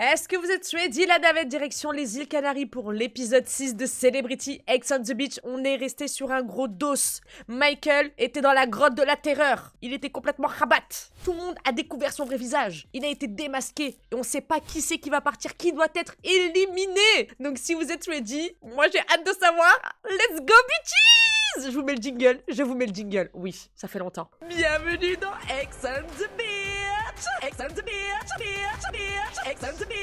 Est-ce que vous êtes ready, la navette direction les îles Canaries pour l'épisode 6 de Celebrity Ex on the Beach? On est resté sur un gros dos. Michael était dans la grotte de la terreur. Il était complètement rabat. Tout le monde a découvert son vrai visage. Il a été démasqué. Et on sait pas qui c'est qui va partir, qui doit être éliminé. Donc si vous êtes ready, moi j'ai hâte de savoir. Let's go bitches! Je vous mets le jingle, Oui, ça fait longtemps. Bienvenue dans Ex on the Beach! Ex on the Beach! Ex on the Beach!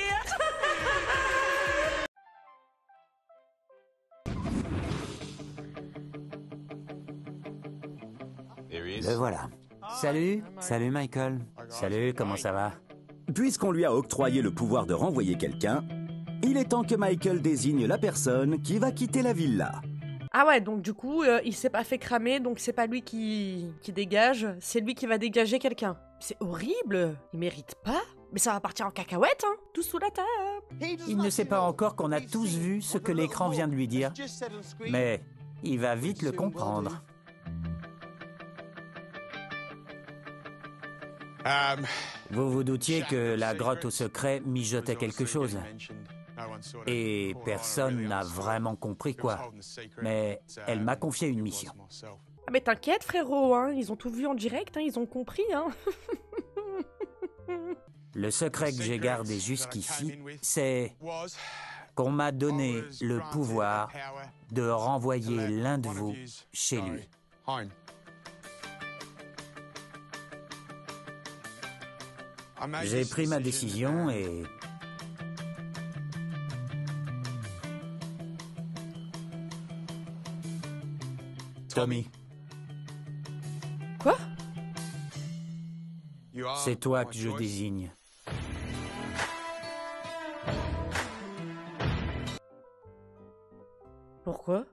Le voilà. Salut Michael. Salut, comment ça va? Puisqu'on lui a octroyé le pouvoir de renvoyer quelqu'un, il est temps que Michael désigne la personne qui va quitter la villa. Ah ouais, donc du coup, il s'est pas fait cramer, donc c'est pas lui qui dégage, c'est lui qui va dégager quelqu'un. C'est horrible, il mérite pas. Mais ça va partir en cacahuète, hein, tout sous la table. Il ne sait pas encore qu'on a tous vu ce que l'écran vient de lui dire, mais il va vite le comprendre. Vous vous doutiez que la grotte au secret mijotait quelque chose. Et personne n'a vraiment compris quoi. Mais elle m'a confié une mission. Ah mais t'inquiète frérot, hein, ils ont tout vu en direct, hein, ils ont compris, hein. Le secret que j'ai gardé jusqu'ici, c'est qu'on m'a donné le pouvoir de renvoyer l'un de vous chez lui. J'ai pris ma décision et... Tommy. Quoi? C'est toi que je désigne. Pourquoi?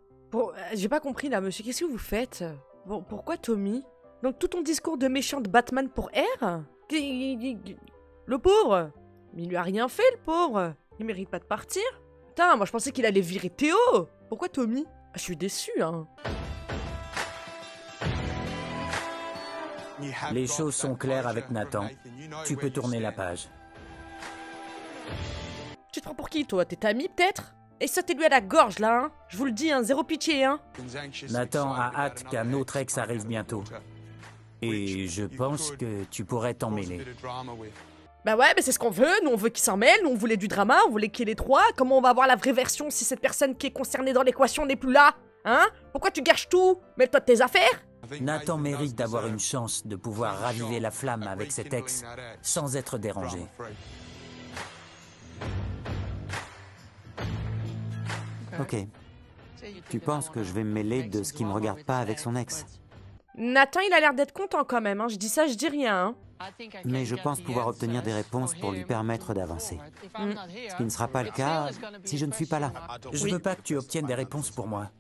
J'ai pas compris là, monsieur, qu'est-ce que vous faites? Bon, pourquoi Tommy? Donc tout ton discours de méchant de Batman pour R? Le pauvre! Mais il lui a rien fait, le pauvre! Il mérite pas de partir? Putain, moi je pensais qu'il allait virer Théo! Pourquoi Tommy? Ah, je suis déçu, hein. Les choses sont claires avec Nathan. Tu peux tourner la page. Tu te prends pour qui, toi? T'es ta amie, peut-être? Et sautez-lui à la gorge, là, hein. Je vous le dis, hein, zéro pitié, hein. Nathan a hâte qu'un autre ex arrive bientôt. Et je pense que tu pourrais t'en mêler. Bah ouais, mais c'est ce qu'on veut. Nous, on veut qu'il s'en mêle. Nous, on voulait du drama. On voulait qu'il y ait les trois. Comment on va avoir la vraie version si cette personne qui est concernée dans l'équation n'est plus là? Hein? Pourquoi tu gâches tout? Mêle-toi de tes affaires. Nathan mérite d'avoir une chance de pouvoir raviver la flamme avec cet ex sans être dérangé. Ok. Tu penses que je vais me mêler de ce qui me regarde pas avec son ex? Nathan, il a l'air d'être content quand même, hein. Je dis ça, je dis rien, hein. Mais je pense pouvoir obtenir des réponses pour lui permettre d'avancer. Ce qui ne sera pas le cas si je ne suis pas là. Je veux pas que tu obtiennes des réponses pour moi.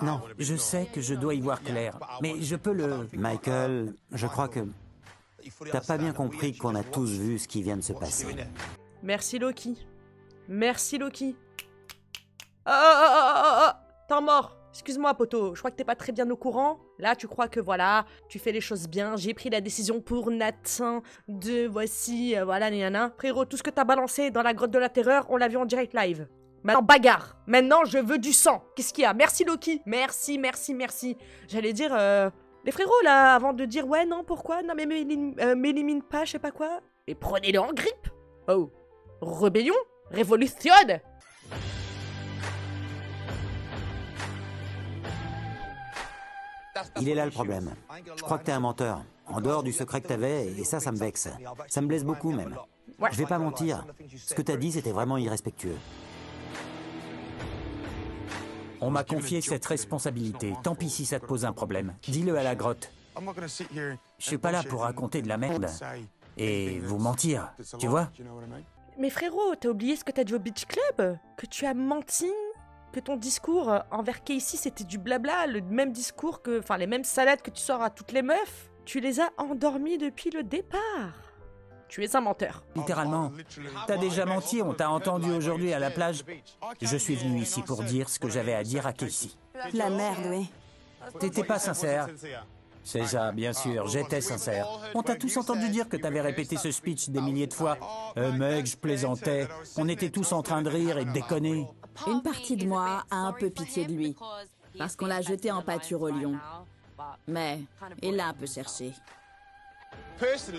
Non. Je sais que je dois y voir clair, mais je peux le... Michael, je crois que t'as pas bien compris qu'on a tous vu ce qui vient de se passer. Merci Loki. Merci Loki. Temps mort. Excuse-moi, poto, je crois que t'es pas très bien au courant. Là, tu crois que voilà, tu fais les choses bien. J'ai pris la décision pour Nathan de voici, voilà, néana. Frérot, tout ce que t'as balancé dans la grotte de la terreur, on l'a vu en direct live. Maintenant, bagarre. Maintenant, je veux du sang. Qu'est-ce qu'il y a? Merci, Loki. Merci. J'allais dire, les frérots, là, avant de dire, ouais, non, pourquoi? Non, mais m'élimine pas, je sais pas quoi. Mais prenez-le en grippe. Oh. Rébellion? Révolution? Il est là le problème. Je crois que t'es un menteur. En dehors du secret que t'avais, et ça me vexe. Ça me blesse beaucoup même. Ouais. Je vais pas mentir. Ce que t'as dit, c'était vraiment irrespectueux. On m'a confié cette responsabilité. Tant pis si ça te pose un problème. Dis-le à la grotte. Je suis pas là pour raconter de la merde. Et vous mentir, tu vois? Mais frérot, t'as oublié ce que t'as dit au Beach Club? Que tu as menti? Que ton discours envers Casey c'était du blabla, le même discours que... Enfin, les mêmes salades que tu sors à toutes les meufs? Tu les as endormis depuis le départ. Tu es un menteur. Littéralement. T'as déjà menti, on t'a entendu aujourd'hui à la plage. Je suis venu ici pour dire ce que j'avais à dire à Casey. La merde, oui. T'étais pas sincère. C'est ça, bien sûr, j'étais sincère. On t'a tous entendu dire que t'avais répété ce speech des milliers de fois. Mec, je plaisantais. On était tous en train de rire et de déconner. Une partie de moi a un peu pitié de lui, parce qu'on l'a jeté en pâture au lion. Mais il l'a un peu cherché.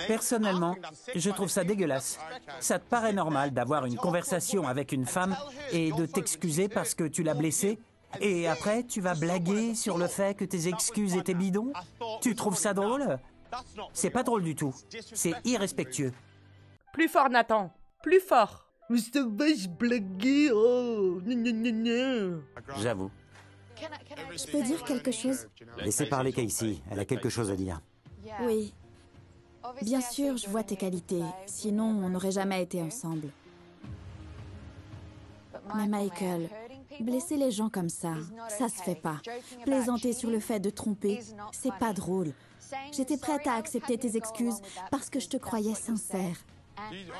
Personnellement, je trouve ça dégueulasse. Ça te paraît normal d'avoir une conversation avec une femme et de t'excuser parce que tu l'as blessée? Et après, tu vas blaguer sur le fait que tes excuses étaient bidons? Tu trouves ça drôle? C'est pas drôle du tout. C'est irrespectueux. Plus fort, Nathan. Plus fort. Mais ça va, je blaguais, oh. J'avoue. Je peux dire quelque chose? Laissez parler Casey, elle a quelque chose à dire. Oui. Bien sûr, je vois tes qualités. Sinon, on n'aurait jamais été ensemble. Mais Michael, blesser les gens comme ça se fait pas. Plaisanter sur le fait de tromper, c'est pas drôle. J'étais prête à accepter tes excuses parce que je te croyais sincère.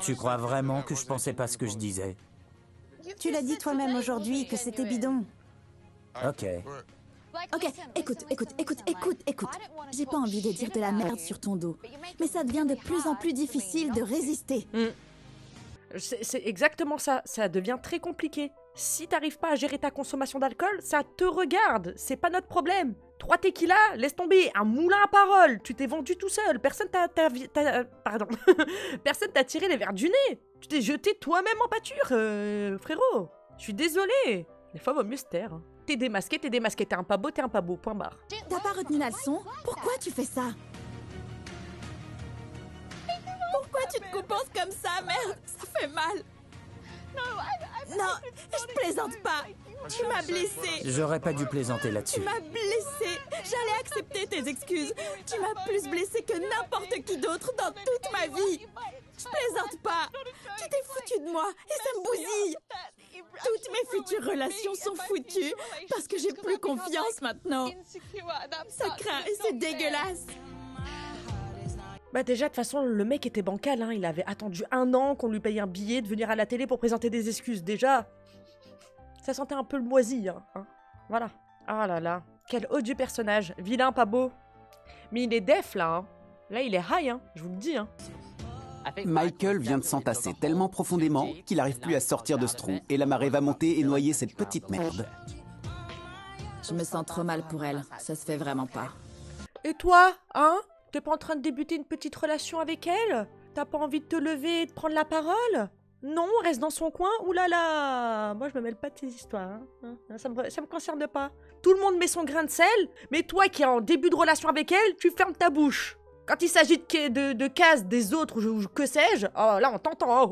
Tu crois vraiment que je pensais pas ce que je disais? Tu l'as dit toi-même aujourd'hui que c'était bidon. Ok. Ok, écoute. J'ai pas envie de dire de la merde sur ton dos. Mais ça devient de plus en plus difficile de résister. C'est exactement ça. Ça devient très compliqué. Si t'arrives pas à gérer ta consommation d'alcool, ça te regarde. C'est pas notre problème. 3 tequilas, laisse tomber. Un moulin à parole. Tu t'es vendu tout seul. Personne pardon. Personne t'a tiré les verres du nez. Tu t'es jeté toi-même en pâture, frérot. Je suis désolée. Des fois, vaut mieux se taire. T'es démasqué. T'es un pas beau, point barre. T'as pas retenu la leçon? Pourquoi tu fais ça? Pourquoi tu te compenses comme ça, merde? Ça fait mal. Non, je plaisante pas. Tu m'as blessée. J'aurais pas dû plaisanter là-dessus. Tu m'as blessée. J'allais accepter tes excuses. Tu m'as plus blessée que n'importe qui d'autre dans toute ma vie. Je plaisante pas. Tu t'es foutu de moi et ça me bousille. Toutes mes futures relations sont foutues parce que j'ai plus confiance maintenant. Ça craint et c'est dégueulasse. Bah déjà, de toute façon, le mec était bancal, hein. Il avait attendu 1 an qu'on lui paye un billet de venir à la télé pour présenter des excuses. Déjà, ça sentait un peu le moisi, hein. Voilà. Ah là là, quel odieux personnage. Vilain, pas beau. Mais il est def, là, hein. Là, il est high, hein. Je vous le dis, hein. Michael vient de s'entasser tellement profondément qu'il n'arrive plus à sortir de ce trou. Et la marée va monter et noyer cette petite merde. Je me sens trop mal pour elle. Ça se fait vraiment pas. Et toi, hein? T'es pas en train de débuter une petite relation avec elle? T'as pas envie de te lever et de prendre la parole? Non, reste dans son coin? Ouh là là! Moi, je me mêle pas de tes histoires. Hein. Ça me concerne pas. Tout le monde met son grain de sel, mais toi qui es en début de relation avec elle, tu fermes ta bouche. Quand il s'agit de cases des autres, que sais-je, oh, là, on t'entend. Hein.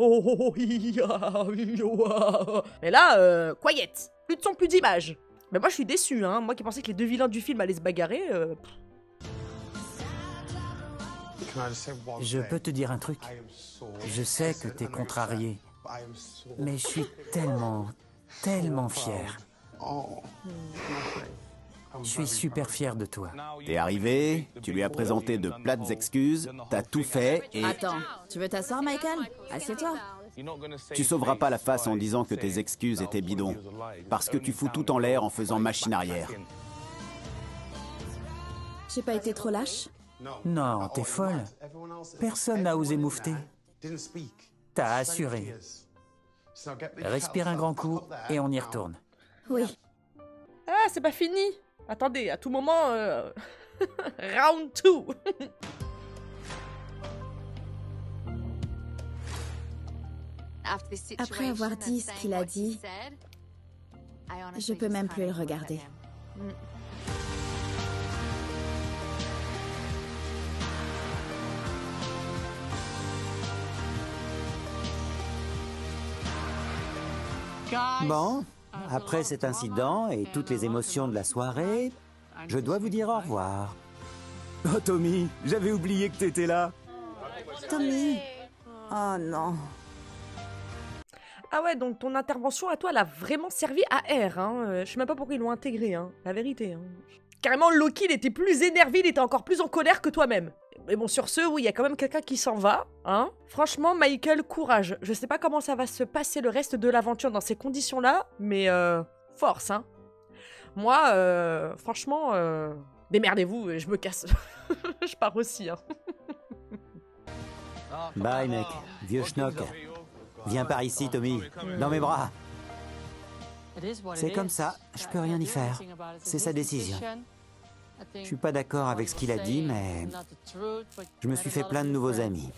Mais là, quiet. Plus de son, plus d'image. Mais moi, je suis déçue. Hein. Moi qui pensais que les 2 vilains du film allaient se bagarrer... Je peux te dire un truc? Je sais que t'es contrarié, mais je suis tellement fier. Je suis super fier de toi. T'es arrivé, tu lui as présenté de plates excuses, t'as tout fait et... Attends, tu veux t'asseoir, Michael? Assieds-toi. Tu sauveras pas la face en disant que tes excuses étaient bidons. Parce que tu fous tout en l'air en faisant machine arrière. J'ai pas été trop lâche? Non, t'es folle. Personne n'a osé moufter. T'as assuré. Respire un grand coup et on y retourne. Oui. Ah, c'est pas fini. Attendez, à tout moment... Round 2. Après avoir dit ce qu'il a dit, je peux même plus le regarder. Bon, après cet incident et toutes les émotions de la soirée, je dois vous dire au revoir. Oh Tommy, j'avais oublié que t'étais là. Tommy. Oh non. Ah ouais, donc ton intervention à toi, elle a vraiment servi à R. Hein. Je sais même pas pourquoi ils l'ont intégré, hein. La vérité. Hein. Carrément, Loki, il était plus énervé, il était encore plus en colère que toi-même. Mais bon, sur ce, oui, il y a quand même quelqu'un qui s'en va. Hein. Franchement, Michael, courage. Je sais pas comment ça va se passer le reste de l'aventure dans ces conditions-là, mais force, hein. Moi, franchement, Démerdez-vous, je me casse. Je pars aussi, hein. Bye, mec. Vieux schnock. Viens par ici, Tommy. Dans mes bras. C'est comme ça, je peux rien y faire. C'est sa décision. Je suis pas d'accord avec ce qu'il a dit, mais je me suis fait plein de nouveaux amis.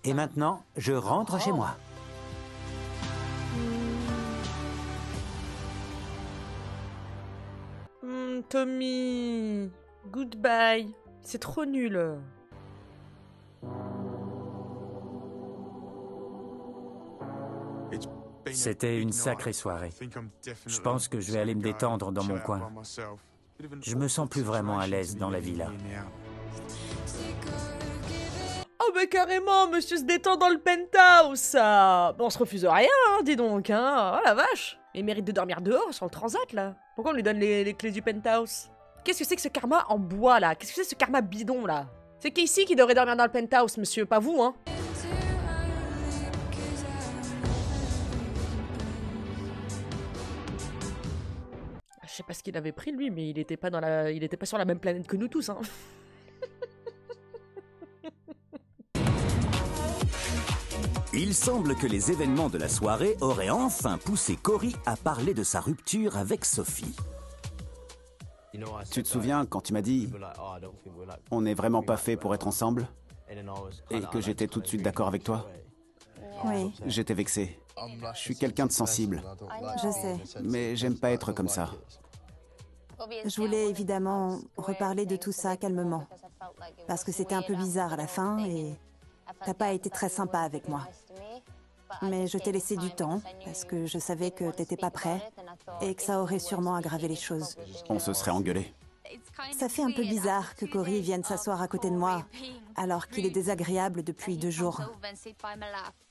Et maintenant, je rentre chez moi. Tommy, goodbye. C'est trop nul. C'était une sacrée soirée. Je pense que je vais aller me détendre dans mon coin. Je me sens plus vraiment à l'aise dans la villa. Oh bah carrément, monsieur se détend dans le penthouse, ça. On se refuse rien, hein, dis donc, hein. Oh la vache. Il mérite de dormir dehors, sur le transat, là. Pourquoi on lui donne les clés du penthouse? Qu'est-ce que c'est que ce karma en bois, là? Qu'est-ce que c'est ce karma bidon, là? C'est Casey qui devrait dormir dans le penthouse, monsieur, pas vous, hein. Je sais pas ce qu'il avait pris, lui, mais il était pas sur la même planète que nous tous, hein. Il semble que les événements de la soirée auraient enfin poussé Cory à parler de sa rupture avec Sophie. Tu te souviens quand tu m'as dit « On n'est vraiment pas fait pour être ensemble » et que j'étais tout de suite d'accord avec toi? Oui, J'étais vexé. Je suis quelqu'un de sensible, je sais. mais j'aime pas être comme ça. Je voulais évidemment reparler de tout ça calmement. Parce que c'était un peu bizarre à la fin et t'as pas été très sympa avec moi. Mais je t'ai laissé du temps parce que je savais que t'étais pas prêt et que ça aurait sûrement aggravé les choses. On se serait engueulé. Ça fait un peu bizarre que Cory vienne s'asseoir à côté de moi alors qu'il est désagréable depuis 2 jours.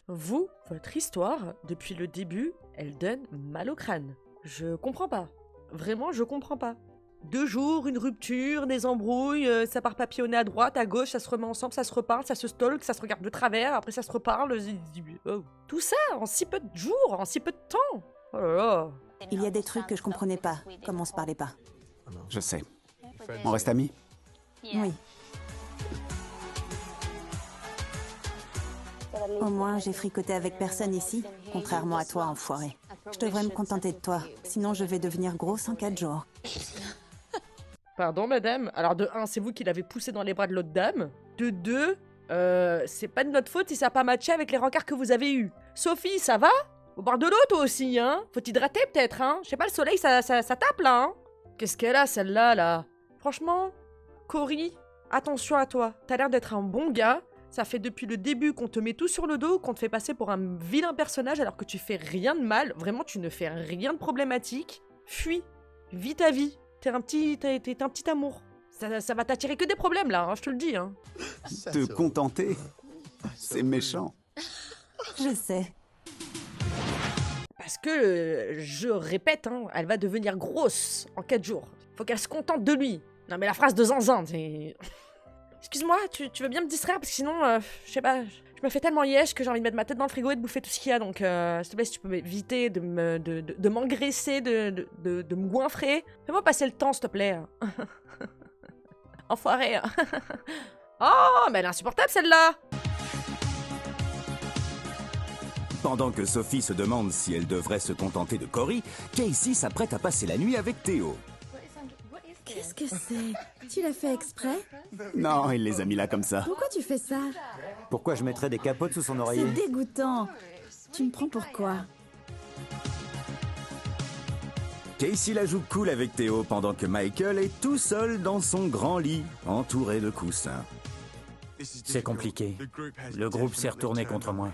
Vous, votre histoire, depuis le début, elle donne mal au crâne. Je comprends pas. Vraiment, je comprends pas. 2 jours, une rupture, des embrouilles, ça part papillonner à droite, à gauche, ça se remet ensemble, ça se reparle, ça se stalk, ça se regarde de travers, après ça se reparle. Oh. Tout ça en si peu de jours, en si peu de temps. Oh là là. Il y a des trucs que je comprenais pas, comme on se parlait pas. Je sais. On reste amis? Oui. Au moins, j'ai fricoté avec personne ici, contrairement à toi, enfoiré. Je devrais me contenter de toi, sinon je vais devenir grosse en 4 jours. Pardon, madame. Alors, de 1, c'est vous qui l'avez poussé dans les bras de l'autre dame. De 2, c'est pas de notre faute si ça n'a pas matché avec les rencarts que vous avez eus. Sophie, ça va? Au bord de l'eau, toi aussi, hein? Faut t'hydrater, peut-être, hein? Je sais pas, le soleil, ça tape, là, hein? Qu'est-ce qu'elle a, celle-là, là? Franchement, Cory, attention à toi. T'as l'air d'être un bon gars. Ça fait depuis le début qu'on te met tout sur le dos, qu'on te fait passer pour un vilain personnage alors que tu fais rien de mal. Vraiment, tu ne fais rien de problématique. Fuis. Vis ta vie. T'es un petit amour. Ça va t'attirer que des problèmes, là, hein, je te le dis, hein. Te contenter? C'est méchant. Je sais. Parce que, je répète, hein, elle va devenir grosse en 4 jours. Faut qu'elle se contente de lui. Non mais la phrase de Zinzin, c'est... Excuse-moi, tu veux bien me distraire parce que sinon, je sais pas, je me fais tellement yesh que j'ai envie de mettre ma tête dans le frigo et de bouffer tout ce qu'il y a. Donc, s'il te plaît, si tu peux éviter de m'engraisser, de me goinfrer. Fais-moi passer le temps, s'il te plaît. Enfoiré. Oh, mais elle est insupportable celle-là. Pendant que Sophie se demande si elle devrait se contenter de Cory, Casey s'apprête à passer la nuit avec Théo. Qu'est-ce que c'est? Tu l'as fait exprès? Non, il les a mis là comme ça. Pourquoi tu fais ça? Pourquoi je mettrais des capotes sous son oreiller? C'est dégoûtant. Tu me prends pour quoi? Casey la joue cool avec Théo pendant que Michael est tout seul dans son grand lit, entouré de coussins. C'est compliqué. Le groupe s'est retourné contre moi.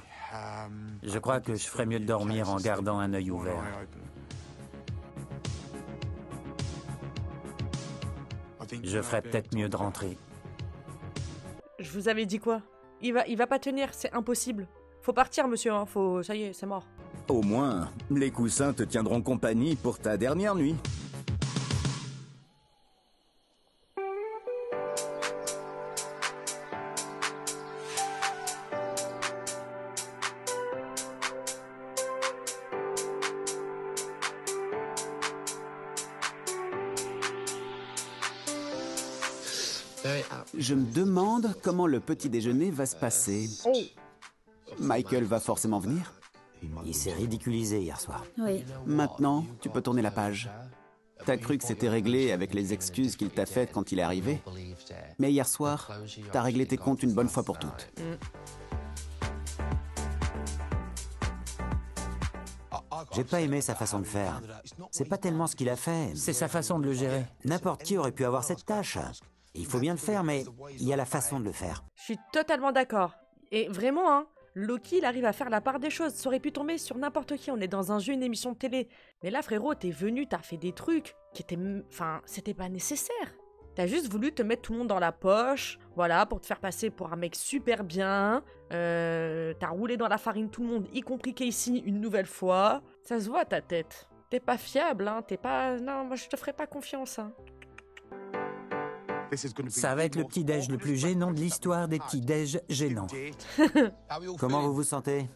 Je crois que je ferais mieux de dormir en gardant un œil ouvert. Je ferais peut-être mieux de rentrer. Je vous avais dit quoi? Il va pas tenir, c'est impossible. Faut partir, monsieur, hein. Ça y est, c'est mort. Au moins, les coussins te tiendront compagnie pour ta dernière nuit. Je me demande comment le petit déjeuner va se passer. Michael va forcément venir. Il s'est ridiculisé hier soir. Oui. Maintenant, tu peux tourner la page. T'as cru que c'était réglé avec les excuses qu'il t'a faites quand il est arrivé. Mais hier soir, t'as réglé tes comptes une bonne fois pour toutes. J'ai pas aimé sa façon de faire. C'est pas tellement ce qu'il a fait. C'est sa façon de le gérer. N'importe qui aurait pu avoir cette tâche. Il faut bien le faire, mais il y a la façon de le faire. Je suis totalement d'accord. Et vraiment, hein, Loki, il arrive à faire la part des choses. Ça aurait pu tomber sur n'importe qui. On est dans un jeu, une émission de télé. Mais là, frérot, t'es venu, t'as fait des trucs qui étaient... Enfin, c'était pas nécessaire. T'as juste voulu te mettre tout le monde dans la poche, voilà, pour te faire passer pour un mec super bien. T'as roulé dans la farine tout le monde, y compris Casey, une nouvelle fois. Ça se voit ta tête. T'es pas fiable, hein, t'es pas... Non, moi je te ferai pas confiance, hein. Ça va être le petit-déj le plus gênant de l'histoire des petits-déj gênants. Comment vous vous sentez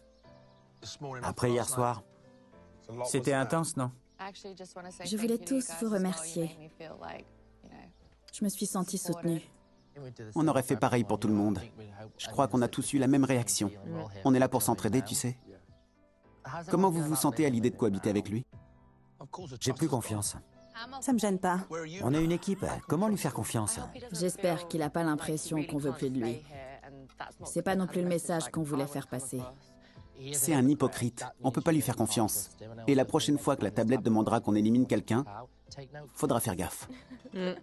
après hier soir? C'était intense, non? Je voulais tous vous remercier. Je me suis sentie soutenue. On aurait fait pareil pour tout le monde. Je crois qu'on a tous eu la même réaction. On est là pour s'entraider, tu sais. Comment vous vous sentez à l'idée de cohabiter avec lui? J'ai plus confiance. Ça me gêne pas. On est une équipe. Comment lui faire confiance? J'espère qu'il n'a pas l'impression qu'on veut plus de lui. C'est pas non plus le message qu'on voulait faire passer. C'est un hypocrite. On peut pas lui faire confiance. Et la prochaine fois que la tablette demandera qu'on élimine quelqu'un, faudra faire gaffe.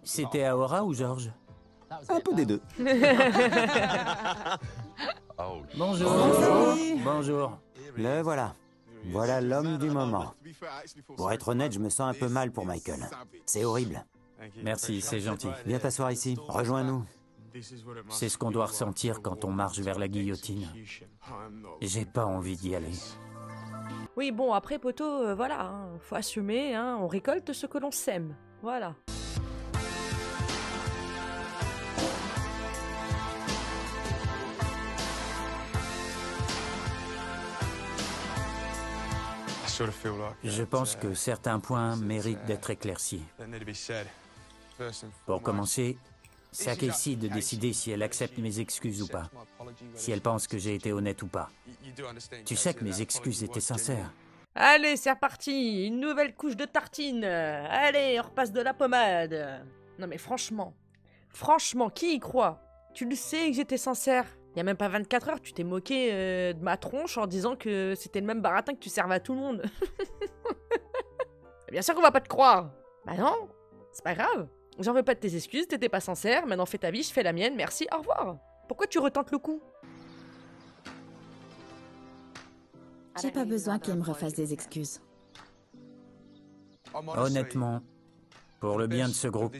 C'était Aora ou George? Un peu des deux. Bonjour. Bonjour. Le voilà. Voilà l'homme du moment. Pour être honnête, je me sens un peu mal pour Michael. C'est horrible. Merci, c'est gentil. Viens t'asseoir ici. Rejoins-nous. C'est ce qu'on doit ressentir quand on marche vers la guillotine. J'ai pas envie d'y aller. Oui, bon, après, poteau, voilà, hein, faut assumer, hein, on récolte ce que l'on sème. Voilà. Je pense que certains points méritent d'être éclaircis. Pour commencer, c'est à Casey de décider si elle accepte mes excuses ou pas. Si elle pense que j'ai été honnête ou pas. Tu sais que mes excuses étaient sincères. Allez, c'est reparti, une nouvelle couche de tartine. Allez, on repasse de la pommade. Non mais franchement, qui y croit? Tu le sais que j'étais sincère. Il y a même pas 24 heures, tu t'es moqué de ma tronche en disant que c'était le même baratin que tu servais à tout le monde. Bien sûr qu'on va pas te croire. Bah non, c'est pas grave. J'en veux pas de tes excuses, t'étais pas sincère, maintenant fais ta vie, je fais la mienne, merci, au revoir. Pourquoi tu retentes le coup? J'ai pas besoin qu'il me refasse des excuses. Honnêtement, pour le bien de ce groupe,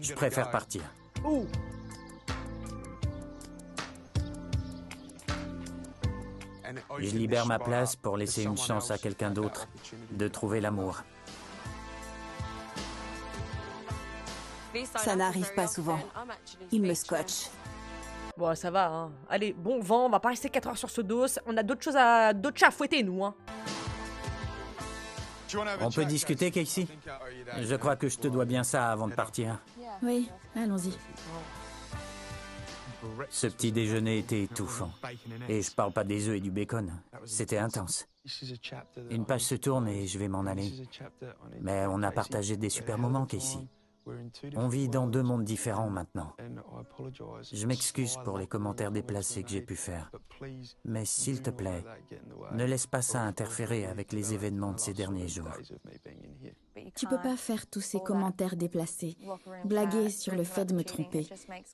je préfère partir. Oh. Je libère ma place pour laisser une chance à quelqu'un d'autre de trouver l'amour. Ça n'arrive pas souvent. Il me scotche. Bon, ça va, hein. Allez, bon vent, on va pas rester 4 heures sur ce dos. On a d'autres chats à fouetter, nous, hein. On peut discuter, Casey? Je crois que je te dois bien ça avant de partir. Oui, allons-y. Ce petit déjeuner était étouffant. Et je parle pas des œufs et du bacon. C'était intense. Une page se tourne et je vais m'en aller. Mais on a partagé des super moments, Casey. On vit dans deux mondes différents maintenant. Je m'excuse pour les commentaires déplacés que j'ai pu faire. Mais s'il te plaît, ne laisse pas ça interférer avec les événements de ces derniers jours. Tu peux pas faire tous ces commentaires déplacés, blaguer sur le fait de me tromper.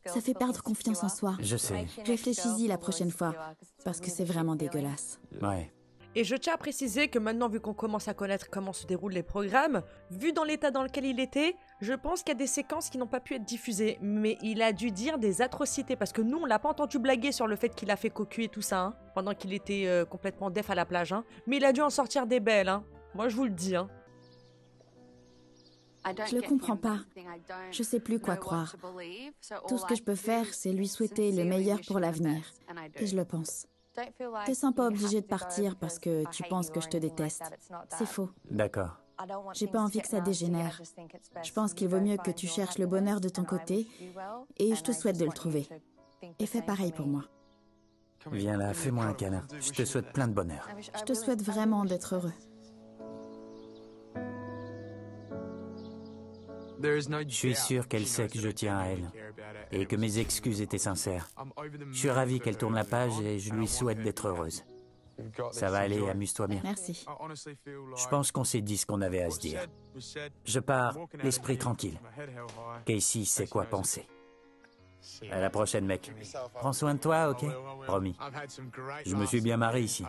Ça fait perdre confiance en soi. Je sais. Réfléchis-y la prochaine fois, parce que c'est vraiment dégueulasse. Ouais. Et je tiens à préciser que maintenant, vu qu'on commence à connaître comment se déroulent les programmes, vu dans l'état dans lequel il était, je pense qu'il y a des séquences qui n'ont pas pu être diffusées. Mais il a dû dire des atrocités, parce que nous, on l'a pas entendu blaguer sur le fait qu'il a fait cocu et tout ça, hein, pendant qu'il était complètement def à la plage. Hein. Mais il a dû en sortir des belles, hein. Moi, je vous le dis. Hein. Je le comprends pas. Je sais plus quoi croire. Tout ce que je peux faire, c'est lui souhaiter le meilleur pour l'avenir. Et je le pense. Te sens pas obligé de partir parce que tu penses que je te déteste. C'est faux. D'accord. J'ai pas envie que ça dégénère. Je pense qu'il vaut mieux que tu cherches le bonheur de ton côté et je te souhaite de le trouver. Et fais pareil pour moi. Viens là, fais-moi un câlin. Je te souhaite plein de bonheur. Je te souhaite vraiment d'être heureux. Je suis sûr qu'elle sait que je tiens à elle et que mes excuses étaient sincères. Je suis ravi qu'elle tourne la page et je lui souhaite d'être heureuse. Ça va aller, amuse-toi bien. Merci. Je pense qu'on s'est dit ce qu'on avait à se dire. Je pars, l'esprit tranquille. Casey sait quoi penser. À la prochaine, mec. Prends soin de toi, ok? Promis. Je me suis bien marré ici.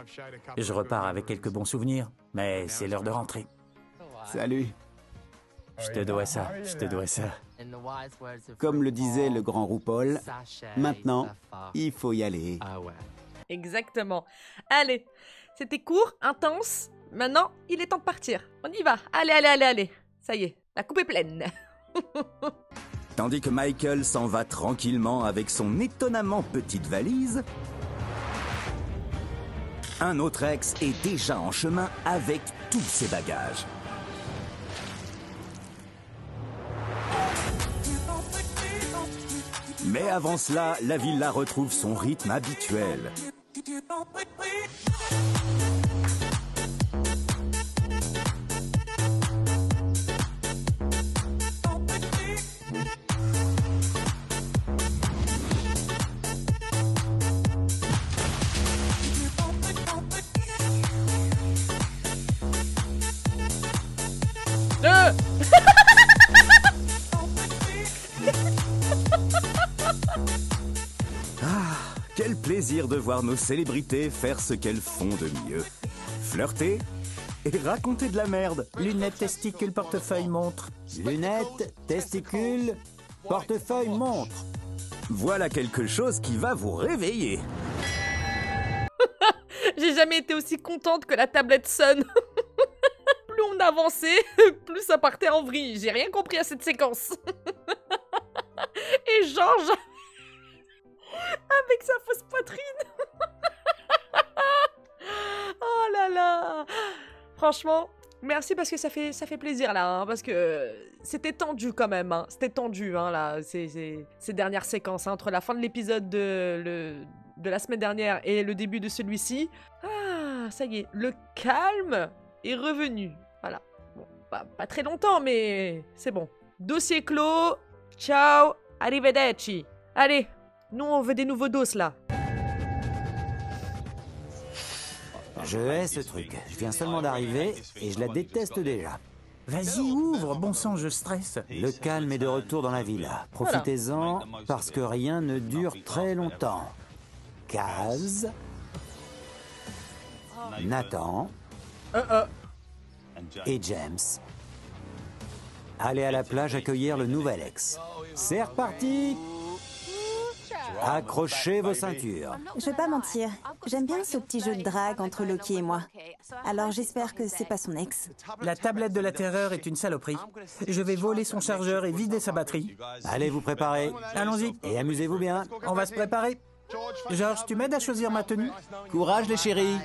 Je repars avec quelques bons souvenirs, mais c'est l'heure de rentrer. Salut. Je te dois ça, je te dois ça. Comme le disait le grand RuPaul, maintenant, il faut y aller. Exactement. Allez, c'était court, intense. Maintenant, il est temps de partir. On y va. Allez, allez, allez, allez. Ça y est, la coupe est pleine. Tandis que Michael s'en va tranquillement avec son étonnamment petite valise, un autre ex est déjà en chemin avec tous ses bagages. Mais avant cela, la villa retrouve son rythme habituel. Quel plaisir de voir nos célébrités faire ce qu'elles font de mieux. Flirter et raconter de la merde. Lunettes, testicules, portefeuille, montre. Lunettes, testicules, portefeuille, montre. Voilà quelque chose qui va vous réveiller. J'ai jamais été aussi contente que la tablette sonne. Plus on avançait, plus ça partait en vrille. J'ai rien compris à cette séquence. Et Georges avec sa fausse poitrine. Oh là là. Franchement, merci parce que ça fait plaisir là, hein, parce que c'était tendu quand même. Hein. C'était tendu hein, là, ces dernières séquences hein, entre la fin de l'épisode de la semaine dernière et le début de celui-ci. Ah, ça y est, le calme est revenu. Voilà. Bon, pas très longtemps, mais c'est bon. Dossier clos. Ciao. Arrivederci. Allez. Nous, on veut des nouveaux dos, là. Je hais ce truc. Je viens seulement d'arriver et je la déteste déjà. Vas-y, ouvre, bon sang, je stresse. Le calme est de retour dans la villa. Profitez-en parce que rien ne dure très longtemps. Kaz, Nathan et James. Allez à la plage accueillir le nouvel ex. C'est reparti! Accrochez vos ceintures. Je vais pas mentir, j'aime bien ce petit jeu de drague entre Loki et moi. Alors j'espère que c'est pas son ex. La tablette de la terreur est une saloperie. Je vais voler son chargeur et vider sa batterie. Allez vous préparer. Allons-y. Et amusez-vous bien. On va se préparer. Georges, tu m'aides à choisir ma tenue? Courage les chéris.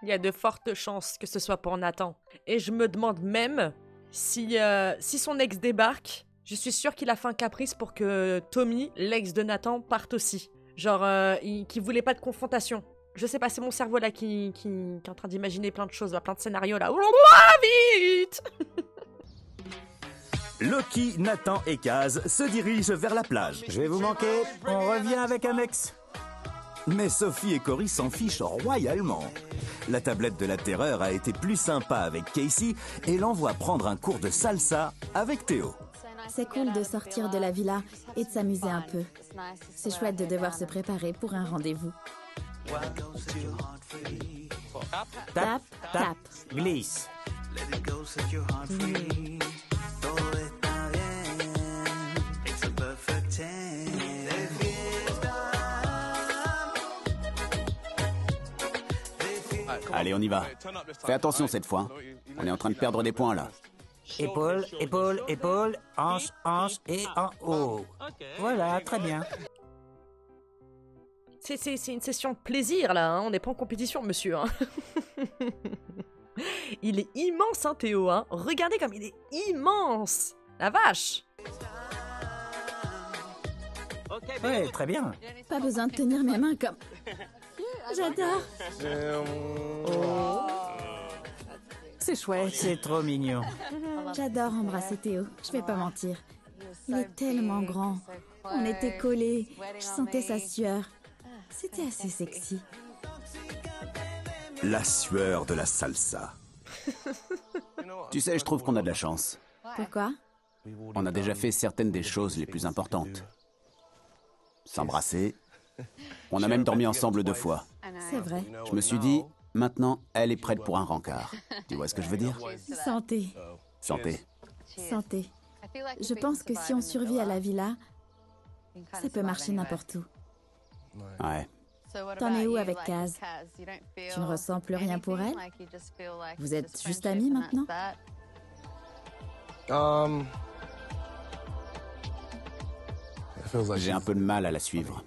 Il y a de fortes chances que ce soit pour Nathan. Et je me demande même si son ex débarque. Je suis sûre qu'il a fait un caprice pour que Tommy, l'ex de Nathan, parte aussi. Genre, qu'il voulait pas de confrontation. Je sais pas, c'est mon cerveau là qui est en train d'imaginer plein de choses, là, plein de scénarios là. Vite. Loki, Nathan et Kaz se dirigent vers la plage. Je vais vous manquer. On revient avec un ex. Mais Sophie et Cory s'en fichent royalement. La tablette de la terreur a été plus sympa avec Casey et l'envoie prendre un cours de salsa avec Théo. C'est cool de sortir de la villa et de s'amuser un peu. C'est chouette de devoir se préparer pour un rendez-vous. Tap, Tap. glisse. Allez, on y va. Fais attention cette fois. On est en train de perdre des points là. Épaule, épaule, épaule, hanche, hanche et en haut. Voilà, très bien. C'est une session de plaisir là, hein. On n'est pas en compétition, monsieur. Hein. Il est immense, hein, Théo, hein. Regardez comme il est immense. La vache. Ouais, très bien. Pas besoin de tenir mes mains comme... J'adore. C'est chouette. C'est trop mignon. J'adore embrasser Théo, je vais pas mentir. Il est tellement grand. On était collés, je sentais sa sueur. C'était assez sexy. La sueur de la salsa. Tu sais, je trouve qu'on a de la chance. Pourquoi? On a déjà fait certaines des choses les plus importantes. S'embrasser. On a même dormi ensemble 2 fois. C'est vrai. Je me suis dit, maintenant, elle est prête pour un rencard. Tu vois ce que je veux dire? Santé, Santé. santé. Je pense que si on survit à la villa, ça peut marcher n'importe où. Ouais. T'en es où avec Kaz? Tu ne ressens plus rien pour elle? Vous êtes juste amis maintenant? J'ai un peu de mal à la suivre.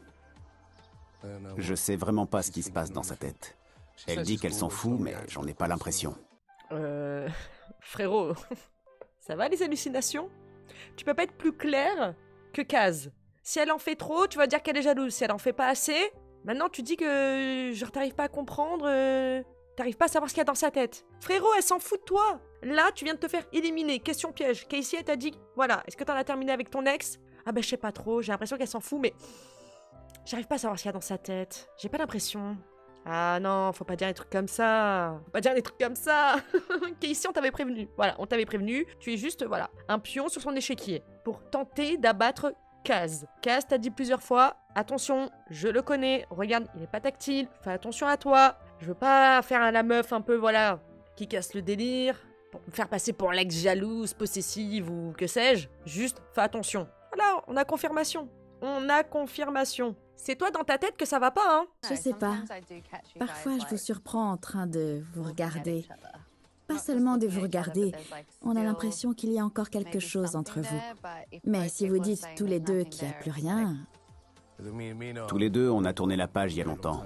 Je sais vraiment pas ce qui se passe dans sa tête. Elle dit qu'elle s'en fout, mais j'en ai pas l'impression. Frérot, ça va les hallucinations? Tu peux pas être plus clair que Kaz. Si elle en fait trop, tu vas dire qu'elle est jalouse. Si elle en fait pas assez, maintenant tu dis que genre t'arrives pas à comprendre, t'arrives pas à savoir ce qu'il y a dans sa tête. Frérot, elle s'en fout de toi. Là, tu viens de te faire éliminer. Question piège. Casey, elle t'a dit, voilà, est-ce que t'en as terminé avec ton ex? Ah ben je sais pas trop, j'ai l'impression qu'elle s'en fout, mais j'arrive pas à savoir ce qu'il y a dans sa tête. J'ai pas l'impression. Ah non, faut pas dire des trucs comme ça. Faut pas dire des trucs comme ça. Casey, on t'avait prévenu. Voilà, on t'avait prévenu. Tu es juste, voilà, un pion sur son échiquier pour tenter d'abattre Kaz. Kaz t'a dit plusieurs fois, attention, je le connais. Regarde, il est pas tactile. Fais attention à toi. Je veux pas faire la meuf un peu, voilà, qui casse le délire. Pour me faire passer pour l'ex jalouse, possessive ou que sais-je. Juste, fais attention. Voilà, on a confirmation. On a confirmation. C'est toi dans ta tête que ça va pas, hein? Je sais pas. Parfois, je vous surprends en train de vous regarder. Pas seulement de vous regarder, on a l'impression qu'il y a encore quelque chose entre vous. Mais si vous dites tous les deux qu'il n'y a plus rien... Tous les deux, on a tourné la page il y a longtemps.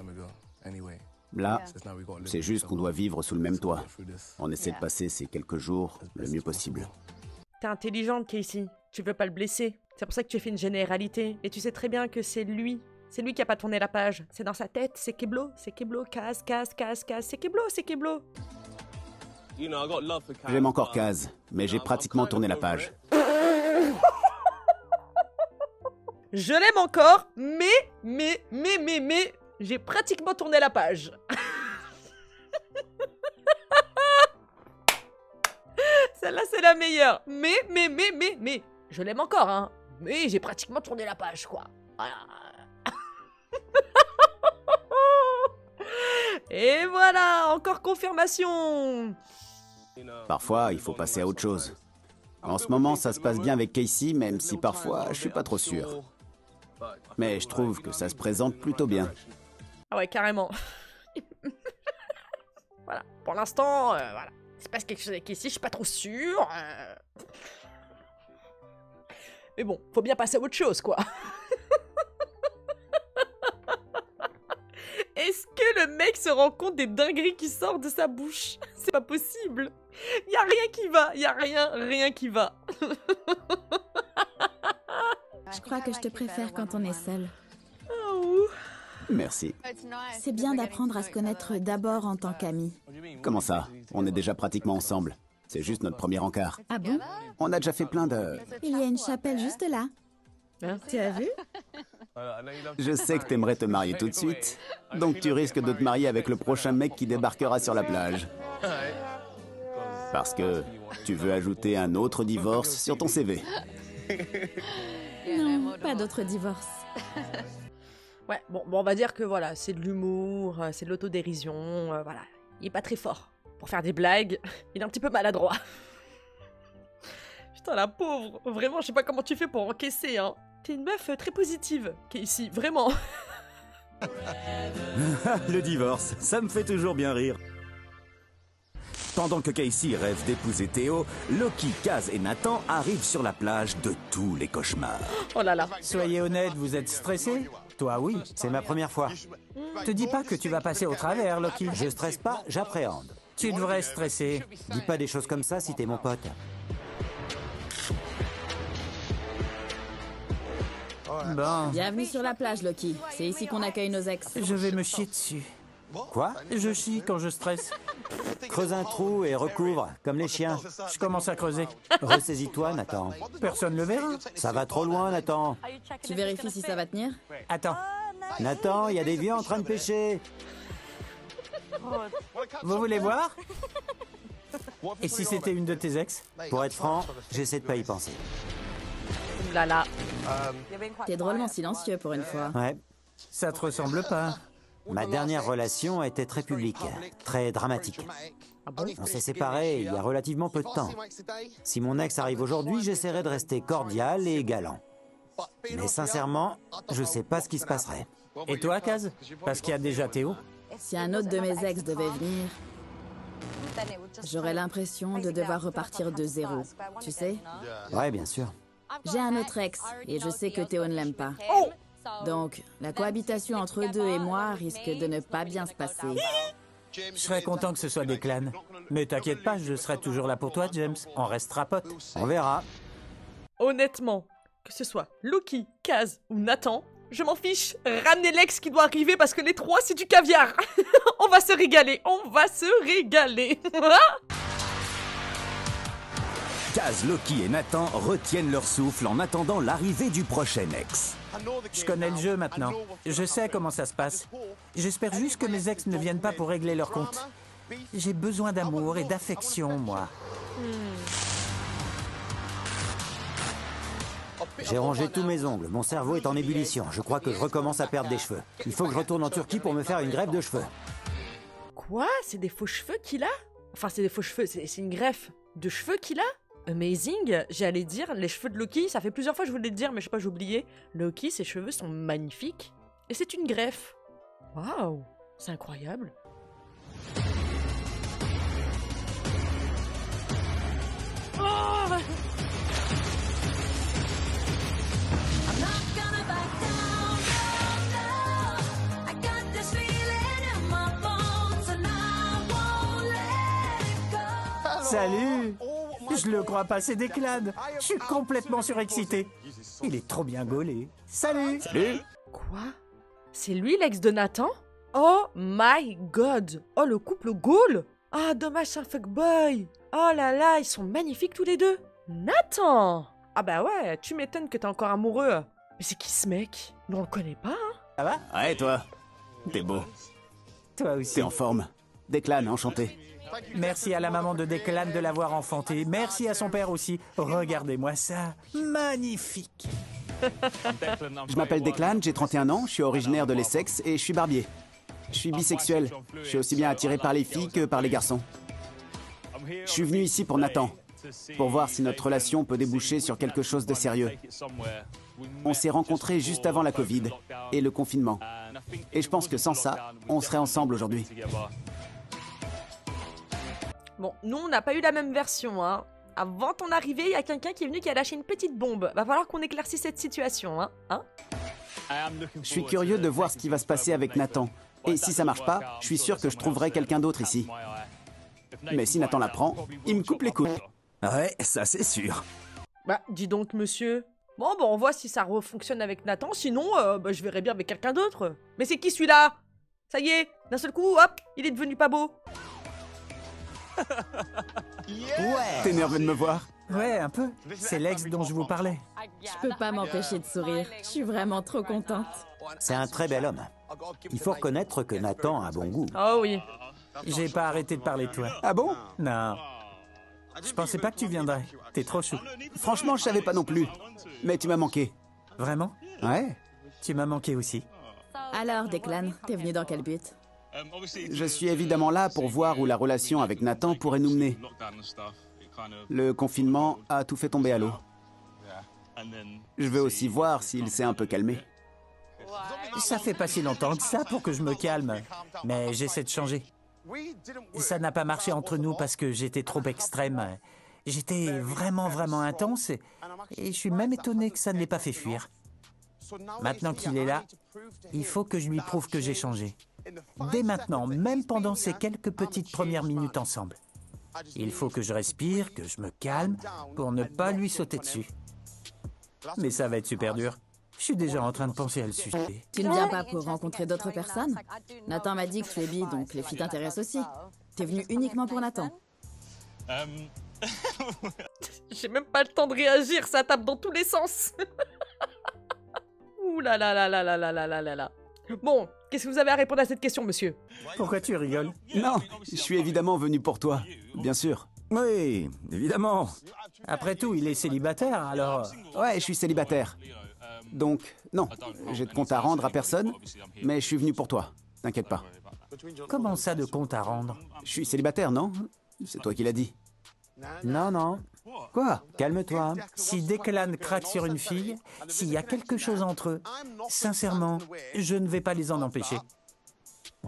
Là, c'est juste qu'on doit vivre sous le même toit. On essaie de passer ces quelques jours le mieux possible. T'es intelligente, Casey. Tu veux pas le blesser. C'est pour ça que tu fais une généralité. Et tu sais très bien que c'est lui. C'est lui qui a pas tourné la page. C'est dans sa tête. C'est Keblo. C'est Keblo. Kaz. C'est Keblo. C'est Keblo. J'aime encore Kaz, mais j'ai pratiquement tourné la page. Je l'aime encore, mais, j'ai pratiquement tourné la page. Celle-là, c'est la meilleure. Mais, je l'aime encore, hein. Mais j'ai pratiquement tourné la page, quoi. Voilà. Et voilà, encore confirmation. Parfois, il faut passer à autre chose. En ce moment, ça se passe bien avec Casey, même si parfois, je suis pas trop sûr. Mais je trouve que ça se présente plutôt bien. Ah ouais, carrément. Voilà, pour l'instant, voilà. Il se passe quelque chose avec Casey, je suis pas trop sûre. Mais bon, faut bien passer à autre chose, quoi. Est-ce que le mec se rend compte des dingueries qui sortent de sa bouche? C'est pas possible. Y a rien qui va, y a rien qui va. Je crois que je te préfère quand on est seul. Oh. Merci. C'est bien d'apprendre à se connaître d'abord en tant qu'amis. Comment ça? On est déjà pratiquement ensemble. C'est juste notre premier encart. Ah bon? On a déjà fait plein de... Il y a une chapelle juste là. Hein? Tu as vu? Je sais que t'aimerais te marier tout de suite. Donc tu risques de te marier avec le prochain mec qui débarquera sur la plage. Parce que tu veux ajouter un autre divorce sur ton CV. Non, pas d'autre divorce. Ouais, bon, on va dire que voilà, c'est de l'humour, c'est de l'autodérision, voilà. Il est pas très fort pour faire des blagues, il est un petit peu maladroit. Putain, la pauvre, vraiment, je sais pas comment tu fais pour encaisser, hein. T'es une meuf très positive, Casey, vraiment. Le divorce, ça me fait toujours bien rire. Pendant que Casey rêve d'épouser Théo, Loki, Kaz et Nathan arrivent sur la plage de tous les cauchemars. Oh là là. Soyez honnête, vous êtes stressé? Toi, oui. C'est ma première fois. Te dis pas que tu vas passer au travers, Loki. Je stresse pas, j'appréhende. Tu devrais stresser. Dis pas des choses comme ça si t'es mon pote. Bon, Bienvenue sur la plage, Loki. C'est ici qu'on accueille nos ex. je vais me chier dessus. Quoi? Je chie quand je stresse. Creuse un trou et recouvre, comme les chiens. Je commence à creuser. Ressaisis-toi, Nathan. Personne ne le verra. Ça va trop loin, Nathan. Tu vérifies si ça va tenir? Attends, Nathan, il y a des vieux en train de pêcher. vous voulez voir? Et si c'était une de tes ex? Pour être franc, j'essaie de pas y penser. Ouh là là. T'es drôlement silencieux pour une fois. Ouais. Ça te ressemble pas. Ma dernière relation était très publique, très dramatique. On s'est séparés il y a relativement peu de temps. Si mon ex arrive aujourd'hui, j'essaierai de rester cordial et galant. Mais sincèrement, je sais pas ce qui se passerait. Et toi, Kaz? Parce qu'il y a déjà Théo. Si un autre de mes ex devait venir, j'aurais l'impression de devoir repartir de zéro. Tu sais? Ouais, bien sûr. J'ai un autre ex et je sais que Théo ne l'aime pas. Donc, la cohabitation entre eux deux et moi risque de ne pas bien se passer. Je serais content que ce soit des clans. Mais t'inquiète pas, je serai toujours là pour toi, James. On restera potes. On verra. Honnêtement, que ce soit Loki, Kaz ou Nathan, je m'en fiche. Ramenez l'ex qui doit arriver parce que les trois, c'est du caviar. On va se régaler, on va se régaler. Kaz, Loki et Nathan retiennent leur souffle en attendant l'arrivée du prochain ex. Je connais le jeu maintenant. Je sais comment ça se passe. J'espère juste que mes ex ne viennent pas pour régler leur compte. J'ai besoin d'amour et d'affection, moi. J'ai rangé tous mes ongles. Mon cerveau est en ébullition. Je crois que je recommence à perdre des cheveux. Il faut que je retourne en Turquie pour me faire une greffe de cheveux. Quoi? C'est des faux cheveux qu'il a? Enfin, c'est des faux cheveux, c'est une greffe de cheveux qu'il a? Amazing, j'allais dire, les cheveux de Loki, ça fait plusieurs fois que je voulais le dire, mais je sais pas, j'ai oublié. Loki, ses cheveux sont magnifiques. Et c'est une greffe. Waouh, c'est incroyable. Oh! Salut! Je le crois pas, c'est des clans. Je suis complètement surexcité. Il est trop bien gaulé. Salut! Salut! Quoi? C'est lui l'ex de Nathan? Oh my god! Oh, le couple Gaulle! Ah, dommage, c'est un fuckboy! Oh là là, ils sont magnifiques tous les deux! Nathan! Ah bah ouais, tu m'étonnes que t'es encore amoureux. Mais c'est qui ce mec? Mais on le connaît pas, hein? Ça va? Ouais, toi. T'es beau. Toi aussi. T'es en forme. Declan, enchanté. Merci à la maman de Declan de l'avoir enfanté. Merci à son père aussi. Regardez-moi ça. Magnifique. Je m'appelle Declan, j'ai 31 ans, je suis originaire de l'Essex et je suis barbier. Je suis bisexuel. Je suis aussi bien attiré par les filles que par les garçons. Je suis venu ici pour Nathan, pour voir si notre relation peut déboucher sur quelque chose de sérieux. On s'est rencontrés juste avant la Covid et le confinement. Et je pense que sans ça, on serait ensemble aujourd'hui. Bon, nous, on n'a pas eu la même version, hein. Avant ton arrivée, il y a quelqu'un qui est venu qui a lâché une petite bombe. Va falloir qu'on éclaircisse cette situation, hein. Je suis curieux de voir ce qui va se passer avec Nathan. Et si ça marche pas, je suis sûr que je trouverai quelqu'un d'autre ici. Mais si Nathan la prend, il me coupe les couilles. Ouais, ça c'est sûr. Bah, dis donc, monsieur. Bon, on voit si ça fonctionne avec Nathan, sinon, je verrai bien avec quelqu'un d'autre. Mais c'est qui celui-là? Ça y est, d'un seul coup, hop, il est devenu pas beau. Ouais! T'es nerveux de me voir? Ouais, un peu. C'est l'ex dont je vous parlais. Je peux pas m'empêcher de sourire. Je suis vraiment trop contente. C'est un très bel homme. Il faut reconnaître que Nathan a un bon goût. Oh oui. J'ai pas arrêté de parler de toi. Ah bon? Non. Je pensais pas que tu viendrais. T'es trop chou. Franchement, je savais pas non plus. Mais tu m'as manqué. Vraiment? Ouais? Tu m'as manqué aussi. Alors, Declan, t'es venu dans quel but? Je suis évidemment là pour voir où la relation avec Nathan pourrait nous mener. Le confinement a tout fait tomber à l'eau. Je veux aussi voir s'il s'est un peu calmé. Ça fait pas si longtemps que ça pour que je me calme. Mais j'essaie de changer. Ça n'a pas marché entre nous parce que j'étais trop extrême. J'étais vraiment intense et je suis même étonné que ça ne l'ait pas fait fuir. Maintenant qu'il est là, il faut que je lui prouve que j'ai changé. Dès maintenant, même pendant ces quelques petites premières minutes ensemble. Il faut que je respire, que je me calme, pour ne pas lui sauter dessus. Mais ça va être super dur. Je suis déjà en train de penser à le sucer. Tu ne viens pas pour rencontrer d'autres personnes? Nathan m'a dit que tu es bi, donc les filles t'intéressent aussi. T'es venu uniquement pour Nathan. J'ai même pas le temps de réagir, ça tape dans tous les sens. Ouh là là là là là là là là là là. Bon, qu'est-ce que vous avez à répondre à cette question, monsieur? Pourquoi tu rigoles? Non, je suis évidemment venu pour toi, bien sûr. Oui, évidemment. Après tout, il est célibataire, alors... Ouais, je suis célibataire. Donc, non, j'ai de compte à rendre à personne, mais je suis venu pour toi, t'inquiète pas. Comment ça de compte à rendre? Je suis célibataire, non? C'est toi qui l'as dit. Non, non. Quoi? Calme-toi. Si Declan craque sur une fille, s'il y a quelque chose entre eux, sincèrement, je ne vais pas les en empêcher.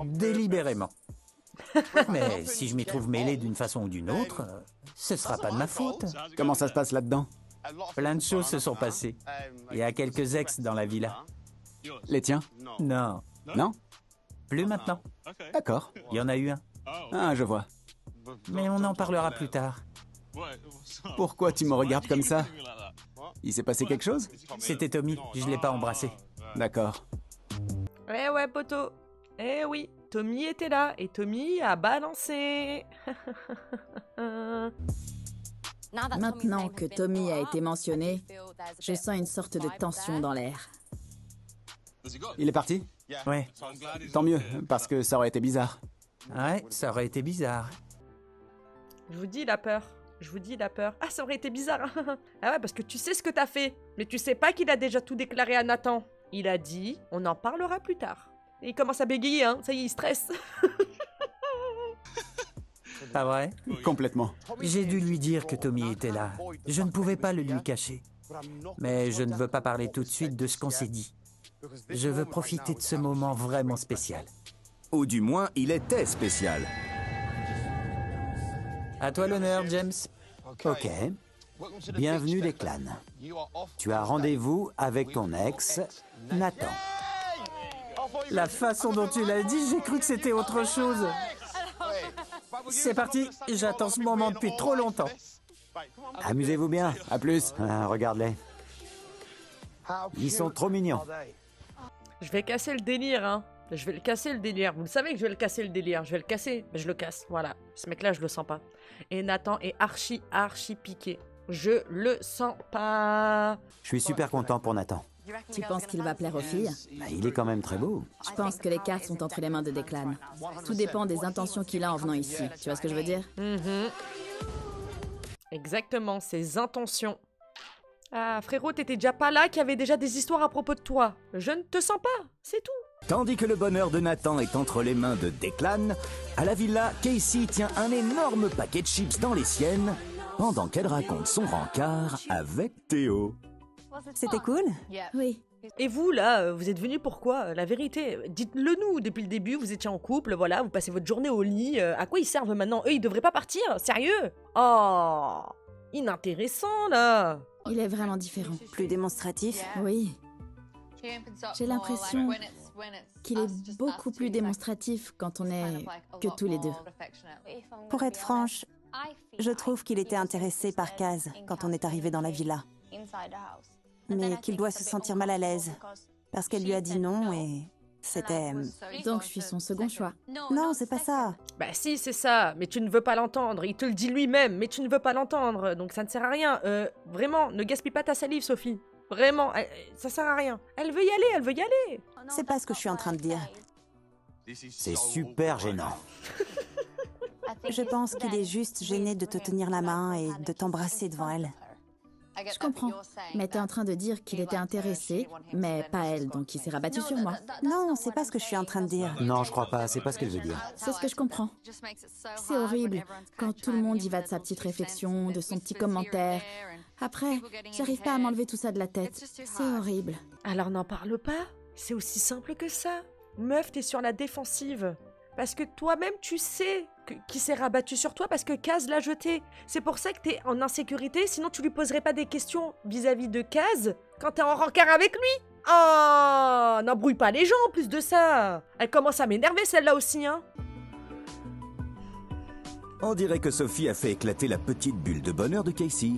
Délibérément. Mais si je m'y trouve mêlé d'une façon ou d'une autre, ce sera pas de ma faute. Comment ça se passe là-dedans? Plein de choses se sont passées. Il y a quelques ex dans la villa. Les tiens? Non, Non? plus maintenant. D'accord. Il y en a eu un. Ah, je vois. Mais on en parlera plus tard. Pourquoi tu me regardes comme ça? Il s'est passé quelque chose? C'était Tommy, je l'ai pas embrassé. D'accord. Eh ouais, poto. Eh oui, Tommy était là et Tommy a balancé. Maintenant que Tommy a été mentionné, je sens une sorte de tension dans l'air. Il est parti? Ouais, Tant mieux, parce que ça aurait été bizarre. ouais, ça aurait été bizarre. Je vous dis, il a peur. Je vous dis, il a peur. Ah, ça aurait été bizarre. Ah ouais, parce que tu sais ce que t'as fait. Mais tu sais pas qu'il a déjà tout déclaré à Nathan. Il a dit, on en parlera plus tard. Et il commence à bégayer, hein. Ça y est, il stresse. Pas vrai? Complètement. J'ai dû lui dire que Tommy était là. Je ne pouvais pas le lui cacher. Mais je ne veux pas parler tout de suite de ce qu'on s'est dit. Je veux profiter de ce moment vraiment spécial. Ou du moins, il était spécial. À toi l'honneur, James. Ok. Bienvenue Declan. Tu as rendez-vous avec ton ex, Nathan. La façon dont tu l'as dit, j'ai cru que c'était autre chose. C'est parti, j'attends ce moment depuis trop longtemps. Amusez-vous bien. À plus. Ah, regarde-les. Ils sont trop mignons. Je vais casser le délire, hein. Je vais le casser, le délire. Vous le savez que je vais le casser, le délire. Je vais le casser, mais je le casse. Voilà. Ce mec-là, je le sens pas. Et Nathan est archi piqué. Je le sens pas. Je suis super content pour Nathan. Tu penses qu'il va plaire aux filles? Bah, il est quand même très beau. Je pense que les cartes sont entre les mains de Declan. Tout dépend des intentions qu'il a en venant ici. Tu vois ce que je veux dire? Exactement, ses intentions. Ah, frérot, t'étais déjà pas là, qu'il y avait déjà des histoires à propos de toi. Je ne te sens pas, c'est tout. Tandis que le bonheur de Nathan est entre les mains de Declan, à la villa, Casey tient un énorme paquet de chips dans les siennes, pendant qu'elle raconte son rencard avec Théo. C'était cool? Oui. Et vous, là, vous êtes venus pourquoi? La vérité, dites-le nous, depuis le début, vous étiez en couple, voilà, vous passez votre journée au lit, à quoi ils servent maintenant? Eux, ils devraient pas partir, sérieux? Oh, inintéressant, là. Il est vraiment différent. Plus démonstratif? Oui. J'ai l'impression qu'il est beaucoup plus démonstratif quand on est que tous les deux. Pour être franche, je trouve qu'il était intéressé par Kaz quand on est arrivé dans la villa. Mais qu'il doit se sentir mal à l'aise, parce qu'elle lui a dit non et c'était... Donc je suis son second choix. Non, c'est pas ça. Bah si, c'est ça, mais tu ne veux pas l'entendre. Il te le dit lui-même, mais tu ne veux pas l'entendre, donc ça ne sert à rien. Vraiment, ne gaspille pas ta salive, Sophie. Vraiment, ça sert à rien. Elle veut y aller, elle veut y aller. C'est pas ce que je suis en train de dire. C'est super gênant. Je pense qu'il est juste gêné de te tenir la main et de t'embrasser devant elle. Je comprends. Mais t'es en train de dire qu'il était intéressé, mais pas elle, donc il s'est rabattu sur moi. Non, c'est pas ce que je suis en train de dire. Non, je crois pas, c'est pas ce qu'elle veut dire. C'est ce que je comprends. C'est horrible quand tout le monde y va de sa petite réflexion, de son petit commentaire. Après, j'arrive pas à m'enlever tout ça de la tête. C'est horrible. Alors n'en parle pas. C'est aussi simple que ça. Meuf, t'es sur la défensive. Parce que toi-même, tu sais qu'il s'est rabattu sur toi parce que Kaz l'a jeté. C'est pour ça que t'es en insécurité, sinon tu lui poserais pas des questions vis-à-vis de Kaz quand t'es en rencard avec lui. Oh, n'embrouille pas les gens en plus de ça. Elle commence à m'énerver celle-là aussi, hein. On dirait que Sophie a fait éclater la petite bulle de bonheur de Casey.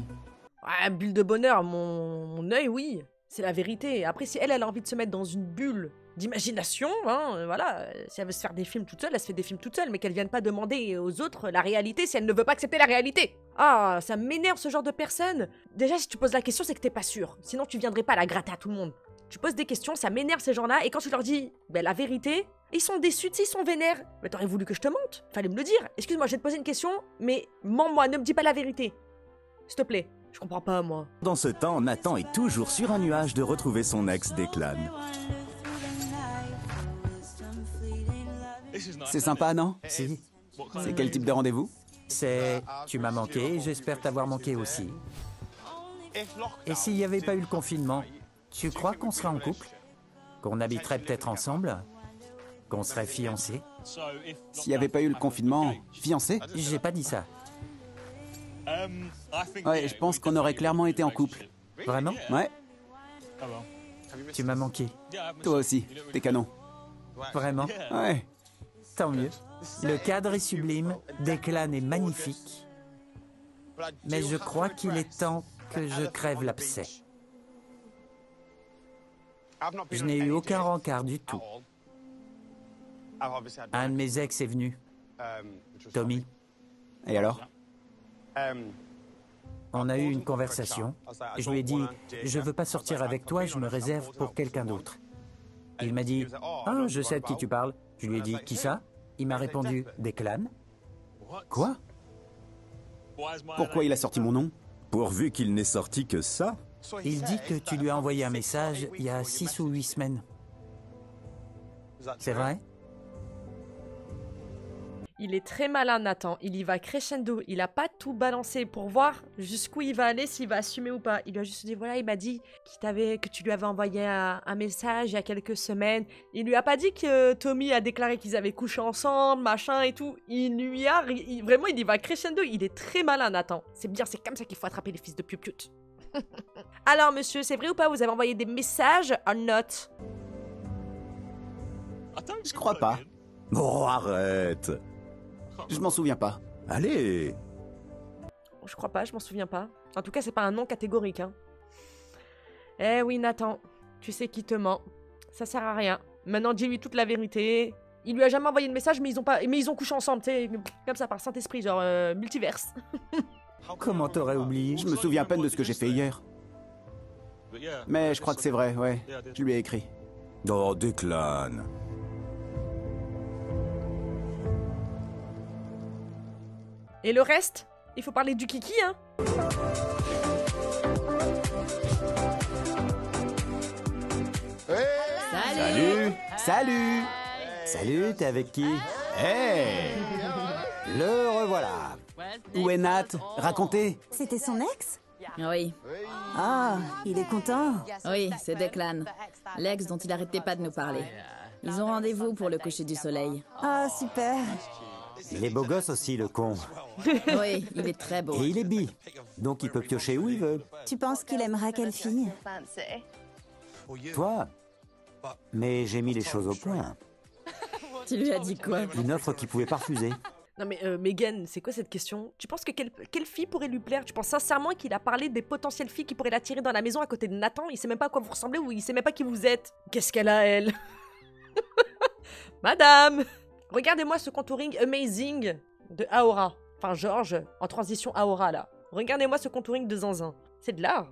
Ouais, bulle de bonheur, mon œil, oui. C'est la vérité. Après, si elle a envie de se mettre dans une bulle d'imagination, hein, voilà. Si elle veut se faire des films toute seule, elle se fait des films toute seule, mais qu'elle vienne pas demander aux autres la réalité si elle ne veut pas accepter la réalité. Ah, ça m'énerve ce genre de personne. Déjà, si tu poses la question, c'est que t'es pas sûr. Sinon, tu viendrais pas la gratter à tout le monde. Tu poses des questions, ça m'énerve ces gens-là, et quand tu leur dis la vérité, ils sont déçus, ils sont vénères. Mais t'aurais voulu que je te mente? Fallait me le dire. Excuse-moi, je vais te poser une question, mais mens-moi, ne me dis pas la vérité. S'il te plaît. Je comprends pas, moi. Dans ce temps, Nathan est toujours sur un nuage de retrouver son ex Declan. C'est sympa, non? Si. C'est quel type de rendez-vous? C'est tu m'as manqué, j'espère t'avoir manqué aussi. Et s'il n'y avait pas eu le confinement, tu crois qu'on serait en couple? Qu'on habiterait peut-être ensemble? Qu'on serait fiancés? S'il n'y avait pas eu le confinement, fiancé? J'ai pas dit ça. Ouais, je pense qu'on aurait clairement été en couple. Vraiment? Ouais, Tu m'as manqué. toi aussi, t'es canon. Vraiment? Ouais. Tant mieux. Le cadre est sublime, Declan est magnifique. Mais je crois qu'il est temps que je crève l'abcès. Je n'ai eu aucun rencard du tout. Un de mes ex est venu, Tommy. Et alors? On a eu une conversation. Je lui ai dit, je veux pas sortir avec toi, je me réserve pour quelqu'un d'autre. Il m'a dit, ah, je sais de qui tu parles. Je lui ai dit, qui ça? Il m'a répondu, Declan. Quoi? Pourquoi il a sorti mon nom? Pourvu qu'il n'ait sorti que ça. Il dit que tu lui as envoyé un message il y a 6 ou 8 semaines. C'est vrai? Il est très malin, Nathan. Il y va crescendo. Il a pas tout balancé pour voir jusqu'où il va aller, s'il va assumer ou pas. Il lui a juste dit, voilà, il m'a dit que tu lui avais envoyé un message il y a quelques semaines. Il lui a pas dit que Tommy a déclaré qu'ils avaient couché ensemble, machin et tout. Il lui a... vraiment, il y va crescendo. Il est très malin, Nathan. C'est bien, c'est comme ça qu'il faut attraper les fils de piou-piou. Alors, monsieur, c'est vrai ou pas? Vous avez envoyé des messages or not? Je crois pas. Oh, arrête. Je m'en souviens pas. Allez. Je crois pas, je m'en souviens pas. En tout cas, c'est pas un nom catégorique, hein. Eh oui, Nathan, tu sais qui te ment. Ça sert à rien. Maintenant, dis-lui toute la vérité. Il lui a jamais envoyé de message, mais ils ont couché ensemble, tu sais, comme ça, par Saint-Esprit, genre multiverse. Comment t'aurais oublié? Je me souviens à peine de ce que j'ai fait hier. Mais je crois que c'est vrai, ouais. Je lui ai écrit. Oh, Declan. Et le reste? Il faut parler du kiki, hein. Salut! Salut! Salut, t'es avec qui? Hey! Le revoilà. Où est Nat? Racontez! C'était son ex? Oui, Ah, il est content. oui, c'est Declan, l'ex dont il arrêtait pas de nous parler. Ils ont rendez-vous pour le coucher du soleil. Ah, super. Il est beau gosse aussi, le con. Oui, il est très beau. Et il est bi. Donc il peut piocher où il veut. Tu penses qu'il aimera quelle fille? Toi? Mais j'ai mis les choses au point. Tu lui as dit quoi? Une offre qu'il pouvait pas refuser. Non mais Megan, c'est quoi cette question? Tu penses que quelle fille pourrait lui plaire? Tu penses sincèrement qu'il a parlé des potentielles filles qui pourraient l'attirer dans la maison à côté de Nathan? Il sait même pas à quoi vous ressemblez ou il sait même pas qui vous êtes? Qu'est-ce qu'elle a, elle? Madame! Regardez-moi ce contouring amazing de Aora. Enfin, Georges, en transition Aora, là. Regardez-moi ce contouring de Zinzin. C'est de l'art.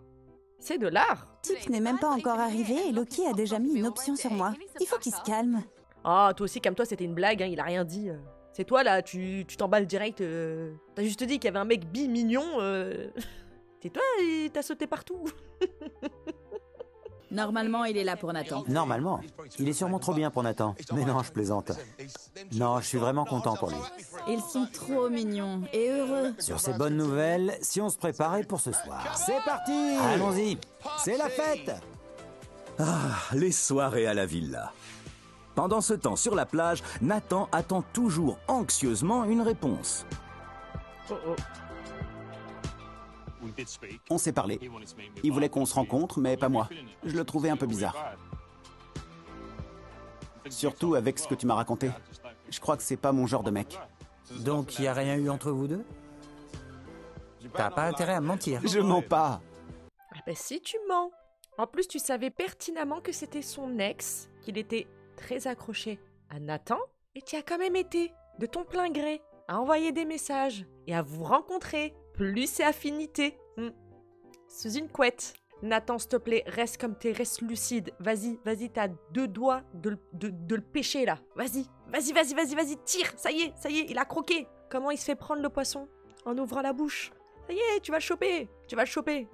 C'est de l'art. Tip n'est même pas encore arrivé et Loki a déjà mis une option sur moi. Il faut qu'il se calme. Ah, toi aussi, calme-toi, c'était une blague, hein, il a rien dit. C'est toi, là, tu t'emballes direct. T'as juste dit qu'il y avait un mec bi mignon. C'est toi, et t'as sauté partout. Normalement, il est là pour Nathan. Normalement. Il est sûrement trop bien pour Nathan. Mais non, je plaisante. Non, je suis vraiment content pour lui. Ils sont trop mignons et heureux. Sur ces bonnes nouvelles, si on se préparait pour ce soir. C'est parti! Allons-y! C'est la fête! Ah, les soirées à la villa. Pendant ce temps, sur la plage, Nathan attend toujours anxieusement une réponse. Oh oh. On s'est parlé. Il voulait qu'on se rencontre, mais pas moi. Je le trouvais un peu bizarre. Surtout avec ce que tu m'as raconté. Je crois que c'est pas mon genre de mec. Donc, il n'y a rien eu entre vous deux? T'as pas intérêt à me mentir. Je mens pas. Ah bah si, tu mens. En plus, tu savais pertinemment que c'était son ex, qu'il était très accroché à Nathan, et tu y as quand même été, de ton plein gré, à envoyer des messages et à vous rencontrer. Plus et affinité. Sous une couette. Nathan, s'il te plaît, reste comme t'es, reste lucide. Vas-y, t'as 2 doigts de le pêcher, là. Vas-y, tire. Ça y est, il a croqué. Comment il se fait prendre le poisson? En ouvrant la bouche. Ça y est, tu vas le choper.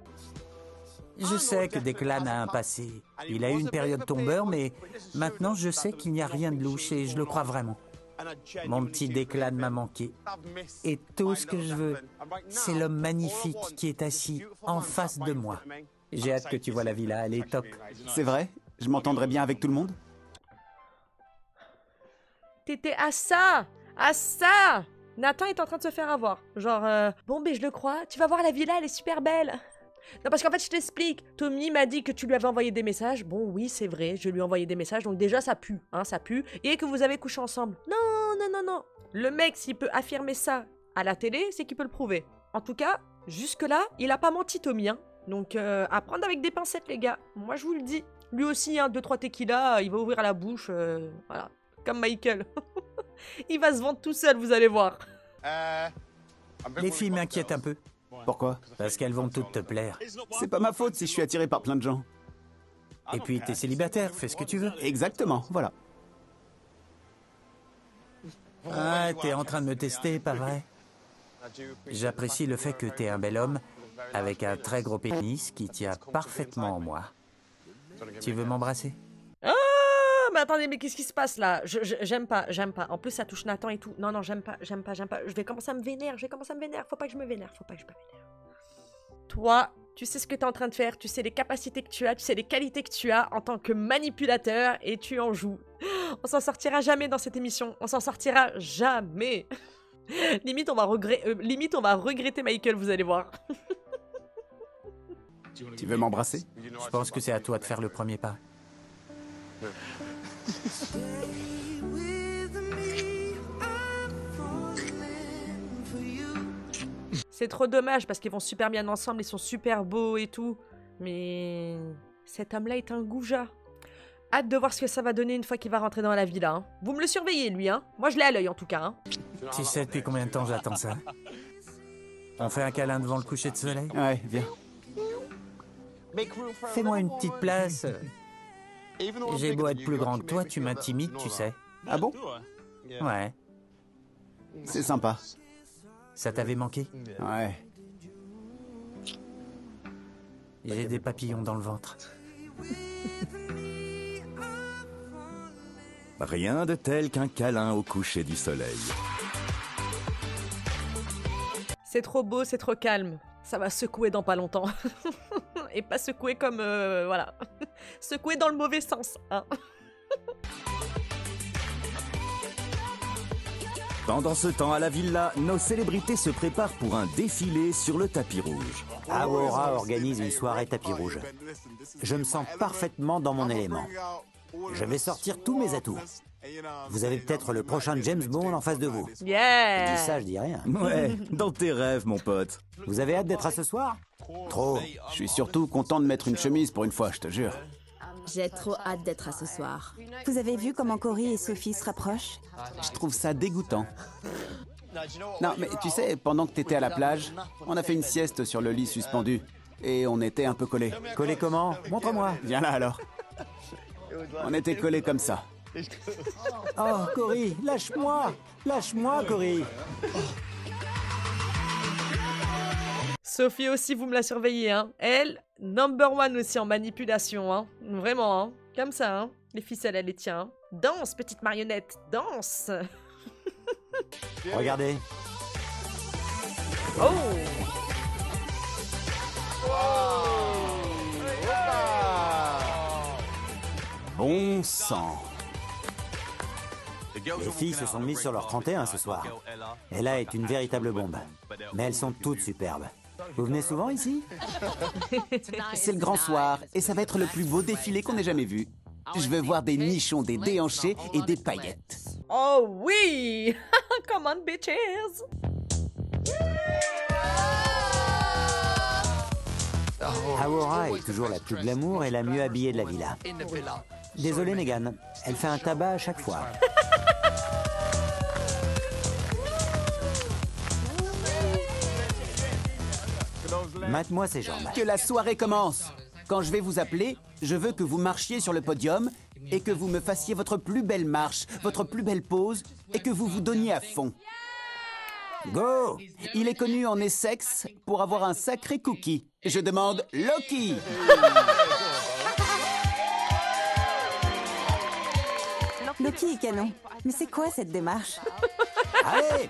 Je sais que Declan a un passé. Il a eu une période tombeur, mais maintenant je sais qu'il n'y a rien de louche et je le crois vraiment. Mon petit Declan m'a manqué. Et tout ce que je veux, c'est l'homme magnifique qui est assis en face de moi. J'ai hâte que tu vois la villa, elle est top. C'est vrai? Je m'entendrais bien avec tout le monde? T'étais à ça! Nathan est en train de se faire avoir. Genre, bon, ben je le crois, tu vas voir la villa, elle est super belle. Non, parce qu'en fait, je t'explique. Tommy m'a dit que tu lui avais envoyé des messages. Bon, oui, c'est vrai, je lui ai envoyé des messages. Donc déjà, ça pue, ça pue. Et que vous avez couché ensemble. Non. Le mec, s'il peut affirmer ça à la télé, c'est qu'il peut le prouver. En tout cas, jusque-là, il a pas menti, Tommy, hein. Donc, à prendre avec des pincettes, les gars. Moi, je vous le dis. Lui aussi, 2-3 tequila, il va ouvrir la bouche, voilà. Comme Michael. Il va se vendre tout seul, vous allez voir. Les filles m'inquiètent un peu. Pourquoi? Parce qu'elles vont toutes te plaire. C'est pas ma faute si je suis attiré par plein de gens. Et puis, t'es célibataire, fais ce que tu veux. Exactement, voilà. Ah, t'es en train de me tester, pas vrai? J'apprécie le fait que t'es un bel homme, avec un très gros pénis qui tient parfaitement en moi. Tu veux m'embrasser? Ah, mais attendez, mais qu'est-ce qui se passe là? J'aime pas. En plus, ça touche Nathan et tout. Non, j'aime pas. Je vais commencer à me vénère. Faut pas que je me vénère. Toi, tu sais ce que t'es en train de faire. Tu sais les capacités que tu as. Tu sais les qualités que tu as en tant que manipulateur. Et tu en joues. On s'en sortira jamais dans cette émission. On s'en sortira jamais. Limite, on va regretter Michael, vous allez voir. Tu veux m'embrasser? Je pense que c'est à toi de faire le premier pas. C'est trop dommage parce qu'ils vont super bien ensemble, ils sont super beaux et tout. Mais cet homme-là est un goujat. Hâte de voir ce que ça va donner une fois qu'il va rentrer dans la villa. Hein. Vous me le surveillez, lui. Hein. Moi, je l'ai à l'œil, en tout cas. Hein. Tu sais depuis combien de temps j'attends ça? On fait un câlin devant le coucher de soleil? Ouais, viens. Fais-moi une petite place. J'ai beau être plus grand que toi, tu m'intimides, tu sais. Ah bon? Ouais. C'est sympa. Ça t'avait manqué? Ouais. J'ai des papillons dans le ventre. Rien de tel qu'un câlin au coucher du soleil. C'est trop beau, c'est trop calme. Ça va secouer dans pas longtemps. Et pas secouer comme... voilà. Secouer dans le mauvais sens. Hein. Pendant ce temps, à la villa, nos célébrités se préparent pour un défilé sur le tapis rouge. Aurora organise une soirée tapis rouge. Je me sens parfaitement dans mon élément. Je vais sortir tous mes atouts. Vous avez peut-être le prochain James Bond en face de vous. Yeah! Je dis ça, je dis rien. Ouais, dans tes rêves, mon pote. Vous avez hâte d'être à ce soir? Trop. Je suis surtout content de mettre une chemise pour une fois, je te jure. J'ai trop hâte d'être à ce soir. Vous avez vu comment Cory et Sophie se rapprochent? Je trouve ça dégoûtant. Non, mais tu sais, pendant que t'étais à la plage, on a fait une sieste sur le lit suspendu. Et on était un peu collés. Collé comment? Montre-moi. Viens là alors. On était collés comme ça. Oh, Cory, lâche-moi! Lâche-moi, Cory! Sophie aussi, vous me la surveillez, hein. Elle, #1 aussi en manipulation, hein. Vraiment, hein. Comme ça, hein. Les ficelles, elle les tient. Hein. Danse, petite marionnette, danse. Regardez. Oh! Bon sang. Les filles se sont mises sur leur 31 ce soir. Ella est une véritable bombe. Mais elles sont toutes superbes. Vous venez souvent ici? C'est le grand soir et ça va être le plus beau défilé qu'on ait jamais vu. Je veux voir des nichons, des déhanchés et des paillettes. Oh oui! Come on, bitches! Aurora est toujours la plus glamour et la mieux habillée de la villa. Désolé, Megan. Elle fait un tabac à chaque fois. Mate-moi ces jambes. Que la soirée commence. Quand je vais vous appeler, je veux que vous marchiez sur le podium et que vous me fassiez votre plus belle marche, votre plus belle pose et que vous vous donniez à fond. Go! Il est connu en Essex pour avoir un sacré cookie. Je demande Loki. Loki est canon. Mais c'est quoi cette démarche? Allez!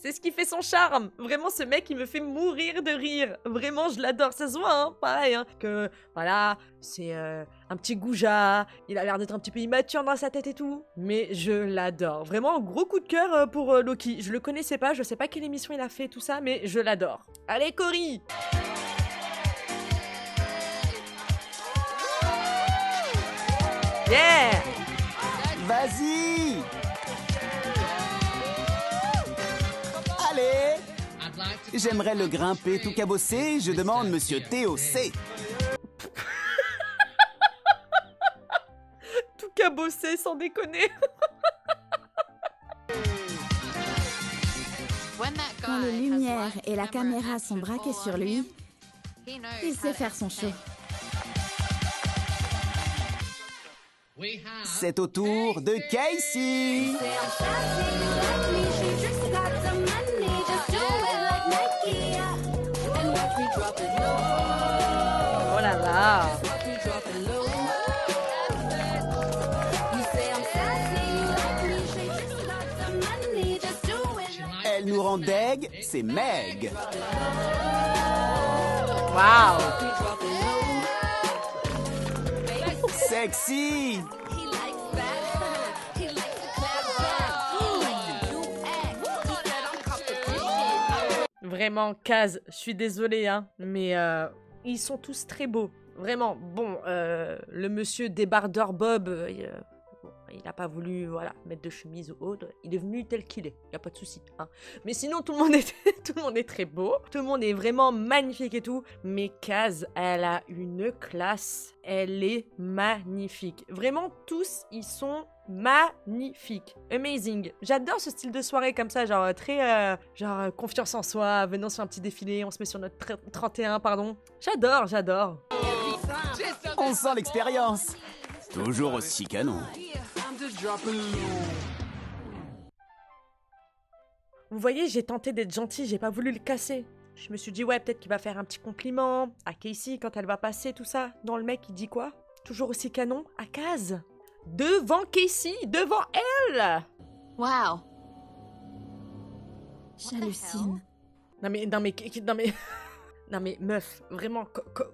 C'est ce qui fait son charme. Vraiment, ce mec, il me fait mourir de rire. Vraiment, je l'adore. Ça se voit, hein. Pareil, hein. Que, voilà, c'est un petit goujat. Il a l'air d'être un petit peu immature dans sa tête et tout. Mais je l'adore. Vraiment, gros coup de cœur pour Loki. Je le connaissais pas. Je sais pas quelle émission il a fait, tout ça. Mais je l'adore. Allez, Cory! Yeah! Vas-y! Allez! J'aimerais le grimper tout cabossé. Je demande Monsieur Théo C. Tout cabossé, sans déconner. Quand les lumières et la caméra sont braquées sur lui, il sait faire son show. C'est au tour de Casey. Oh là là! Elle nous rend deg, c'est Meg. Waouh! Sexy! Vraiment, Kaz, je suis désolée, hein, mais ils sont tous très beaux. Vraiment, bon, le monsieur débardeur Bob, il n'a pas voulu, voilà, mettre de chemise ou autre. Il est venu tel qu'il est, il n'y a pas de souci. Hein. Mais sinon, tout le monde est très beau. Tout le monde est vraiment magnifique et tout. Mais Kaz, elle a une classe. Elle est magnifique. Vraiment, tous, ils sont magnifiques. Amazing. J'adore ce style de soirée comme ça, genre très, confiance en soi. Venons sur un petit défilé, on se met sur notre 31, pardon. J'adore, j'adore. On sent l'expérience. Toujours aussi canon. Vous voyez, j'ai tenté d'être gentille, j'ai pas voulu le casser. Je me suis dit, ouais, peut-être qu'il va faire un petit compliment à Casey quand elle va passer, tout ça. Non, le mec, il dit quoi? Toujours aussi canon? À Kaz? Devant Casey? Devant elle? Waouh! J'hallucine. Non mais... Non mais, meuf, vraiment,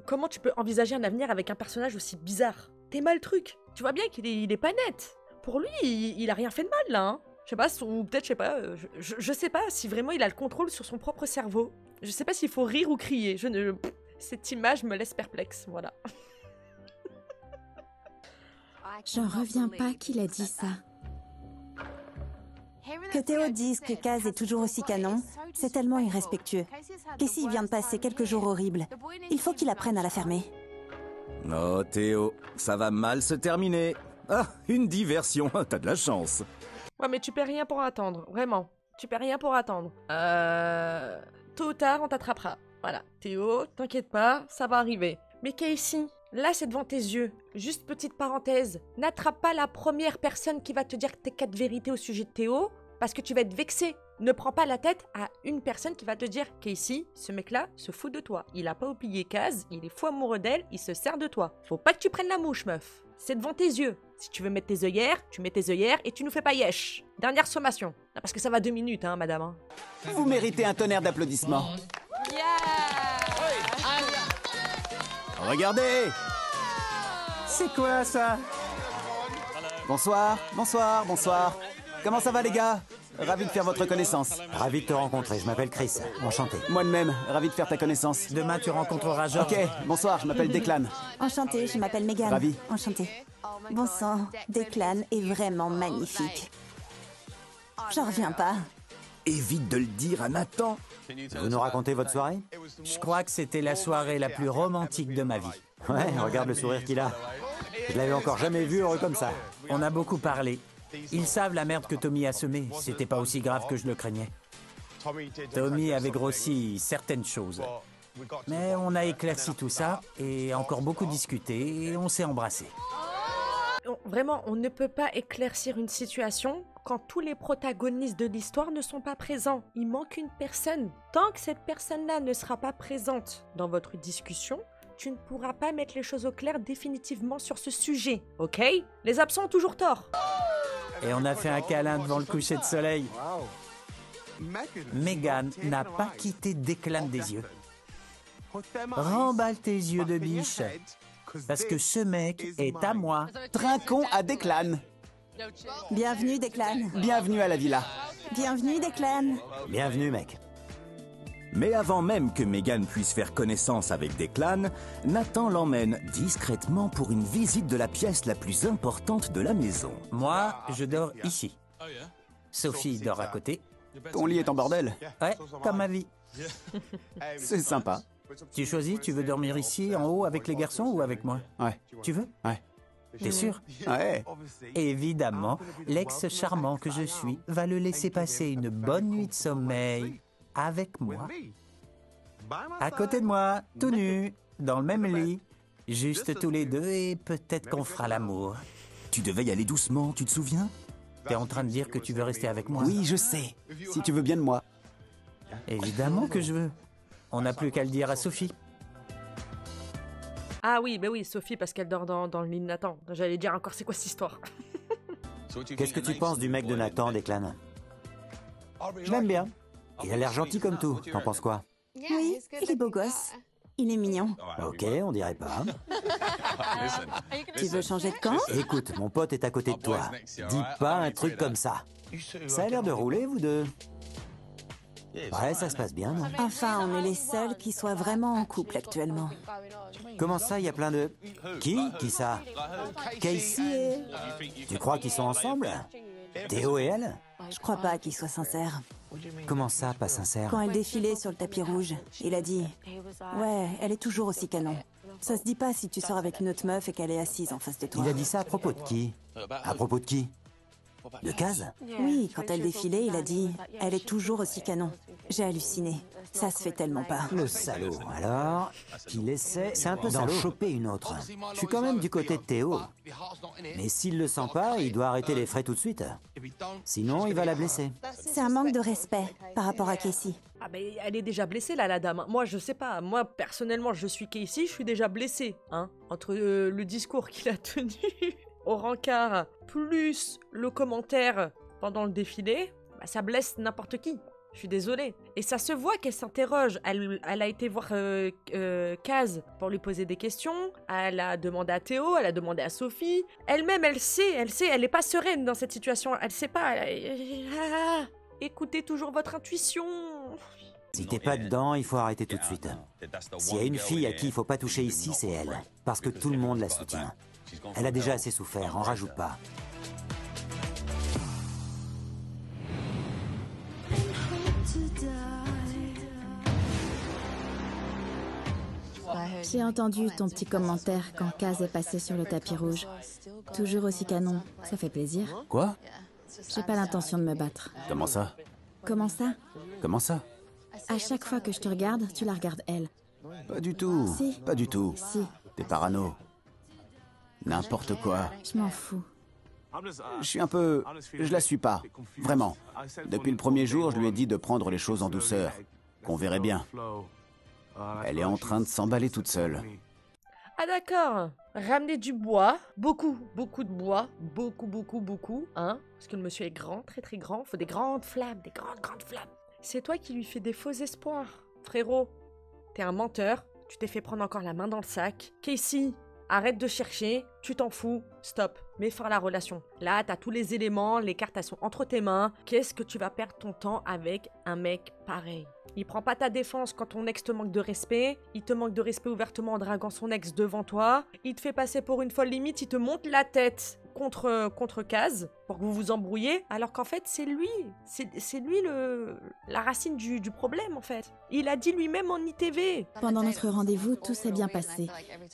comment tu peux envisager un avenir avec un personnage aussi bizarre? T'es mal truc. Tu vois bien qu'il est pas net. Pour lui, il a rien fait de mal, là, hein. Je sais pas, ou peut-être, je sais pas, je sais pas si vraiment il a le contrôle sur son propre cerveau. Je sais pas s'il faut rire ou crier. Cette image me laisse perplexe, voilà. J'en reviens pas qu'il a dit ça. Que Théo dise que Kaz est toujours aussi canon, c'est tellement irrespectueux. Casey vient de passer quelques jours horribles. Il faut qu'il apprenne à la fermer. Oh Théo, ça va mal se terminer. Ah, une diversion, t'as de la chance. Ouais, mais tu paies rien pour attendre, vraiment. Tu paies rien pour attendre. Tôt ou tard, on t'attrapera. Voilà, Théo, t'inquiète pas, ça va arriver. Mais Casey, là c'est devant tes yeux. Juste petite parenthèse, n'attrape pas la première personne qui va te dire tes 4 vérités au sujet de Théo, parce que tu vas être vexé. Ne prends pas la tête à une personne qui va te dire « Casey, ce mec-là se fout de toi. Il a pas oublié Kaz, il est fou amoureux d'elle, il se sert de toi. Faut pas que tu prennes la mouche, meuf. C'est devant tes yeux. Si tu veux mettre tes œillères, tu mets tes œillères et tu nous fais pas yesh. Dernière sommation. Non, parce que ça va 2 minutes, hein, madame. Hein. Vous méritez un tonnerre d'applaudissements. Regardez! C'est quoi ça? Bonsoir, bonsoir, bonsoir. Comment ça va les gars? Ravi de faire votre connaissance. Ravi de te rencontrer, je m'appelle Chris. Enchanté. Moi de même, ravi de faire ta connaissance. Demain, tu rencontreras George. Ok, bonsoir, je m'appelle Declan. Enchantée, je m'appelle Megan. Ravi. Enchantée. Bon sang, Declan est vraiment magnifique. J'en reviens pas. Évite de le dire à Nathan. Vous nous racontez votre soirée? Je crois que c'était la soirée la plus romantique de ma vie. Ouais, regarde le sourire qu'il a. Je l'avais encore jamais vu heureux comme ça. On a beaucoup parlé. Ils savent la merde que Tommy a semée. C'était pas aussi grave que je le craignais. Tommy avait grossi certaines choses. Mais on a éclairci tout ça et encore beaucoup discuté et on s'est embrassés. Vraiment, on ne peut pas éclaircir une situation quand tous les protagonistes de l'histoire ne sont pas présents. Il manque une personne. Tant que cette personne-là ne sera pas présente dans votre discussion, tu ne pourras pas mettre les choses au clair définitivement sur ce sujet, ok? Les absents ont toujours tort. Et on a fait un câlin devant le coucher de soleil. Megan n'a pas quitté Declan des yeux. Remballe tes yeux de biche, parce que ce mec est à moi. Trinquons à Declan. Bienvenue, Declan. Bienvenue à la villa. Bienvenue, Declan. Bienvenue, mec. Mais avant même que Megan puisse faire connaissance avec Declan, Nathan l'emmène discrètement pour une visite de la pièce la plus importante de la maison. Moi, je dors ici. Sophie dort à côté. Ton lit est en bordel. Ouais, comme ma vie. C'est sympa. Tu choisis, tu veux dormir ici, en haut, avec les garçons ou avec moi? Ouais. Tu veux? Ouais. T'es sûr? Ouais. Évidemment, l'ex charmant que je suis va le laisser passer une bonne nuit de sommeil avec moi. À côté de moi, tout nu, dans le même lit, juste tous les deux et peut-être qu'on fera l'amour. Tu devais y aller doucement, tu te souviens? T'es en train de dire que tu veux rester avec moi? Oui, je sais. Si tu veux bien de moi. Évidemment que je veux. On n'a plus qu'à le dire à Sophie. Ah oui, bah oui, Sophie, parce qu'elle dort dans le lit de Nathan. J'allais dire encore, c'est quoi cette histoire? Qu'est-ce que tu penses du mec de Nathan, Declan? Je l'aime bien. Il a l'air gentil comme tout. T'en penses quoi? Oui, il est beau gosse. Il est mignon. Ok, on dirait pas. Tu veux changer de camp? Écoute, mon pote est à côté de toi. Dis pas un truc comme ça. Ça a l'air de rouler, vous deux. Ouais, ça se passe bien, non? Enfin, on est les seuls qui soient vraiment en couple actuellement. Comment ça, il y a plein de... Qui ça? Casey et... Tu crois qu'ils sont ensemble? Théo et elle? Je crois pas qu'il soit sincère. Comment ça, pas sincère? Quand elle défilait sur le tapis rouge, il a dit « Ouais, elle est toujours aussi canon. Ça se dit pas si tu sors avec une autre meuf et qu'elle est assise en face de toi. » Il a dit ça à propos de qui? À propos de qui? De Kaz? Oui, quand elle défilait, il a dit « Elle est toujours aussi canon. » J'ai halluciné. Ça se fait tellement pas. Le salaud. Alors, qu'il essaie d'en choper une autre. Je suis quand même du côté de Théo. Mais s'il le sent pas, il doit arrêter les frais tout de suite. Sinon, il va la blesser. C'est un manque de respect par rapport à Casey. Ah ben, elle est déjà blessée là, la dame. Moi, je sais pas. Moi, personnellement, je suis Casey, je suis déjà blessée. Hein, entre le discours qu'il a tenu au rencard, plus le commentaire pendant le défilé, bah, ça blesse n'importe qui. Je suis désolée. Et ça se voit qu'elle s'interroge. Elle a été voir Kaz pour lui poser des questions. Elle a demandé à Théo, elle a demandé à Sophie. Elle-même, elle sait, elle est pas sereine dans cette situation. Elle sait pas. Écoutez toujours votre intuition. Si t'es pas dedans, il faut arrêter tout de suite. S'il y a une fille à qui il faut pas toucher ici, c'est elle. Parce que tout le monde la soutient. Elle a déjà assez souffert, en rajoute pas. J'ai entendu ton petit commentaire quand Kaz est passé sur le tapis rouge. Toujours aussi canon, ça fait plaisir. Quoi? J'ai pas l'intention de me battre. Comment ça? Comment ça? Comment ça? À chaque fois que je te regarde, tu la regardes elle. Pas du tout. Si. Pas du tout. Si, T'es parano. N'importe quoi. je m'en fous. Je suis un peu... Je la suis pas. Vraiment. Depuis le premier jour, je lui ai dit de prendre les choses en douceur. Qu'on verrait bien. Elle est en train de s'emballer toute seule. Ah d'accord. Ramener du bois. Beaucoup de bois. Beaucoup. Hein? Parce que le monsieur est grand, très très grand. Faut des grandes flammes, des grandes flammes. C'est toi qui lui fais des faux espoirs. Frérot, t'es un menteur. Tu t'es fait prendre encore la main dans le sac. Casey, arrête de chercher, tu t'en fous, stop, mets fin à la relation. Là, t'as tous les éléments, les cartes, elles sont entre tes mains. Qu'est-ce que tu vas perdre ton temps avec un mec pareil? Il prend pas ta défense quand ton ex te manque de respect. Il te manque de respect ouvertement en draguant son ex devant toi. Il te fait passer pour une folle, limite, il te monte la tête contre Kaz pour que vous vous embrouillez, alors qu'en fait c'est lui la racine du problème en fait. Il a dit lui-même en ITV. Pendant notre rendez-vous, tout s'est bien passé.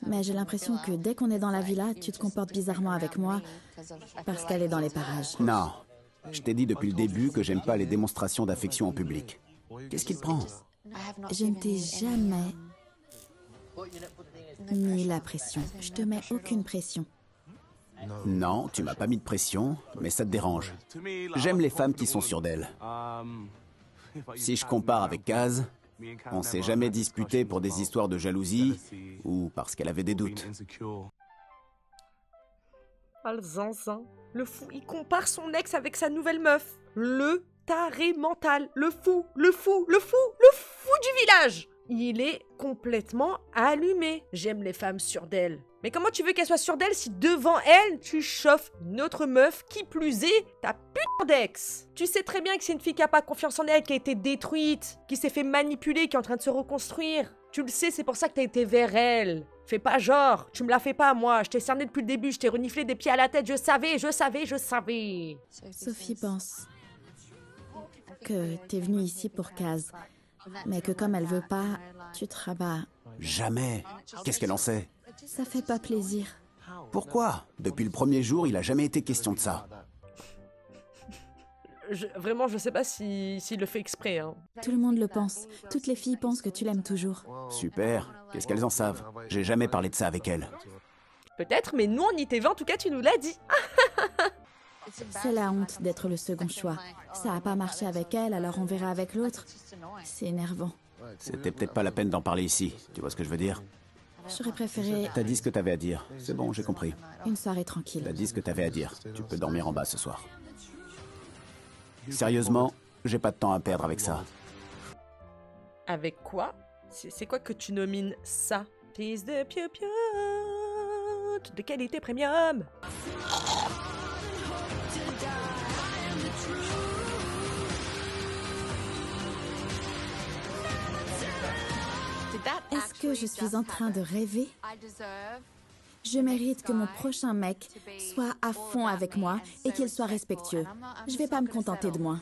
Mais j'ai l'impression que dès qu'on est dans la villa, tu te comportes bizarrement avec moi parce qu'elle est dans les parages. Non. Je t'ai dit depuis le début que j'aime pas les démonstrations d'affection en public. Qu'est-ce qu'il te prend? Je ne t'ai jamais mis la pression. Je te mets aucune pression. Non, tu m'as pas mis de pression, mais ça te dérange. J'aime les femmes qui sont sûres d'elles. Si je compare avec Kaz, on s'est jamais disputé pour des histoires de jalousie ou parce qu'elle avait des doutes. Ah, le zinzin, le fou, il compare son ex avec sa nouvelle meuf. Le taré mental, le fou du village. Il est complètement allumé. J'aime les femmes sûres d'elles. Mais comment tu veux qu'elle soit sûre d'elle si devant elle, tu chauffes une autre meuf, qui plus est, ta putain d'ex? Tu sais très bien que c'est une fille qui a pas confiance en elle, qui a été détruite, qui s'est fait manipuler, qui est en train de se reconstruire. Tu le sais, c'est pour ça que t'as été vers elle. Fais pas genre, tu me la fais pas moi, je t'ai cerné depuis le début, je t'ai reniflé des pieds à la tête, je savais. Sophie pense que t'es venue ici pour Kaz, mais que comme elle veut pas, tu te rabats. Jamais. Qu'est-ce qu'elle en sait? Ça fait pas plaisir. Pourquoi? Depuis le premier jour, il a jamais été question de ça. Vraiment, je sais pas s'il le fait exprès. Hein. Tout le monde le pense. Toutes les filles pensent que tu l'aimes toujours. Super. Qu'est-ce qu'elles en savent? J'ai jamais parlé de ça avec elles. Peut-être, mais nous en ITV, en tout cas, tu nous l'as dit. C'est la honte d'être le second choix. Ça a pas marché avec elle, alors on verra avec l'autre. C'est énervant. C'était peut-être pas la peine d'en parler ici. Tu vois ce que je veux dire? J'aurais préféré T'as dit ce que t'avais à dire. C'est bon, j'ai compris. une soirée tranquille. T'as dit ce que t'avais à dire. Tu peux dormir en bas ce soir. Sérieusement, j'ai pas de temps à perdre avec ça. Avec quoi? C'est quoi que tu nomines ça? Pisse de piopiot de qualité premium. Est-ce que je suis en train de rêver? Je mérite que mon prochain mec soit à fond avec moi et qu'il soit respectueux. Je vais pas me contenter de moi.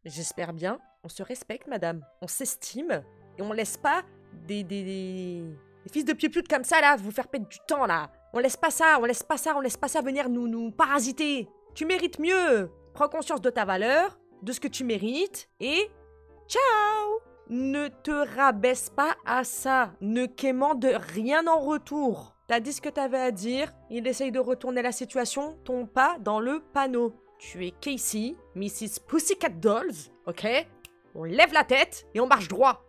J'espère bien. On se respecte, madame. On s'estime et on laisse pas des fils de pieux-pieux comme ça, là, vous faire perdre du temps, là. On laisse pas ça venir nous parasiter. Tu mérites mieux. Prends conscience de ta valeur, de ce que tu mérites et ciao! Ne te rabaisse pas à ça. Ne quémande rien en retour. T'as dit ce que t'avais à dire. Il essaye de retourner la situation. Tombe pas dans le panneau. Tu es Casey, Mrs. Pussycat Dolls, ok? On lève la tête et on marche droit.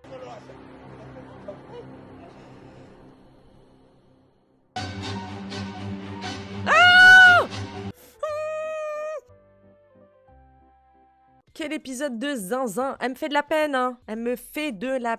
Quel épisode de zinzin. Elle me fait de la peine, hein. Elle me fait de la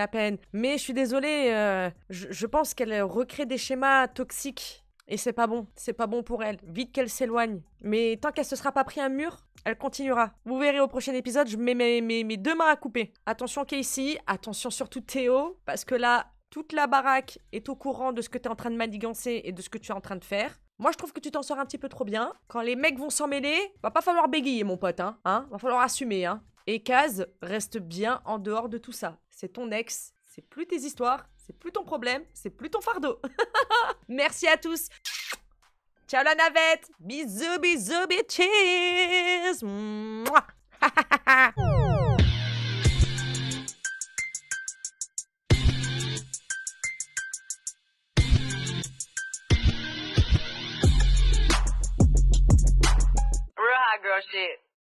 peine. Mais je suis désolée, je pense qu'elle recrée des schémas toxiques. Et c'est pas bon. C'est pas bon pour elle. Vite qu'elle s'éloigne. Mais tant qu'elle se sera pas pris un mur, elle continuera. Vous verrez au prochain épisode, je mets mes deux mains à couper. Attention Casey, attention surtout Théo, parce que là, toute la baraque est au courant de ce que t'es en train de manigancer et de ce que tu es en train de faire. Moi, je trouve que tu t'en sors un petit peu trop bien. Quand les mecs vont s'en mêler, va pas falloir bégayer, mon pote, hein. Va falloir assumer, hein. Et Kaz reste bien en dehors de tout ça. C'est ton ex, c'est plus tes histoires, c'est plus ton problème, c'est plus ton fardeau. Merci à tous. Ciao la navette. Bisous, bisous, bitches. Mouah. Girl shit.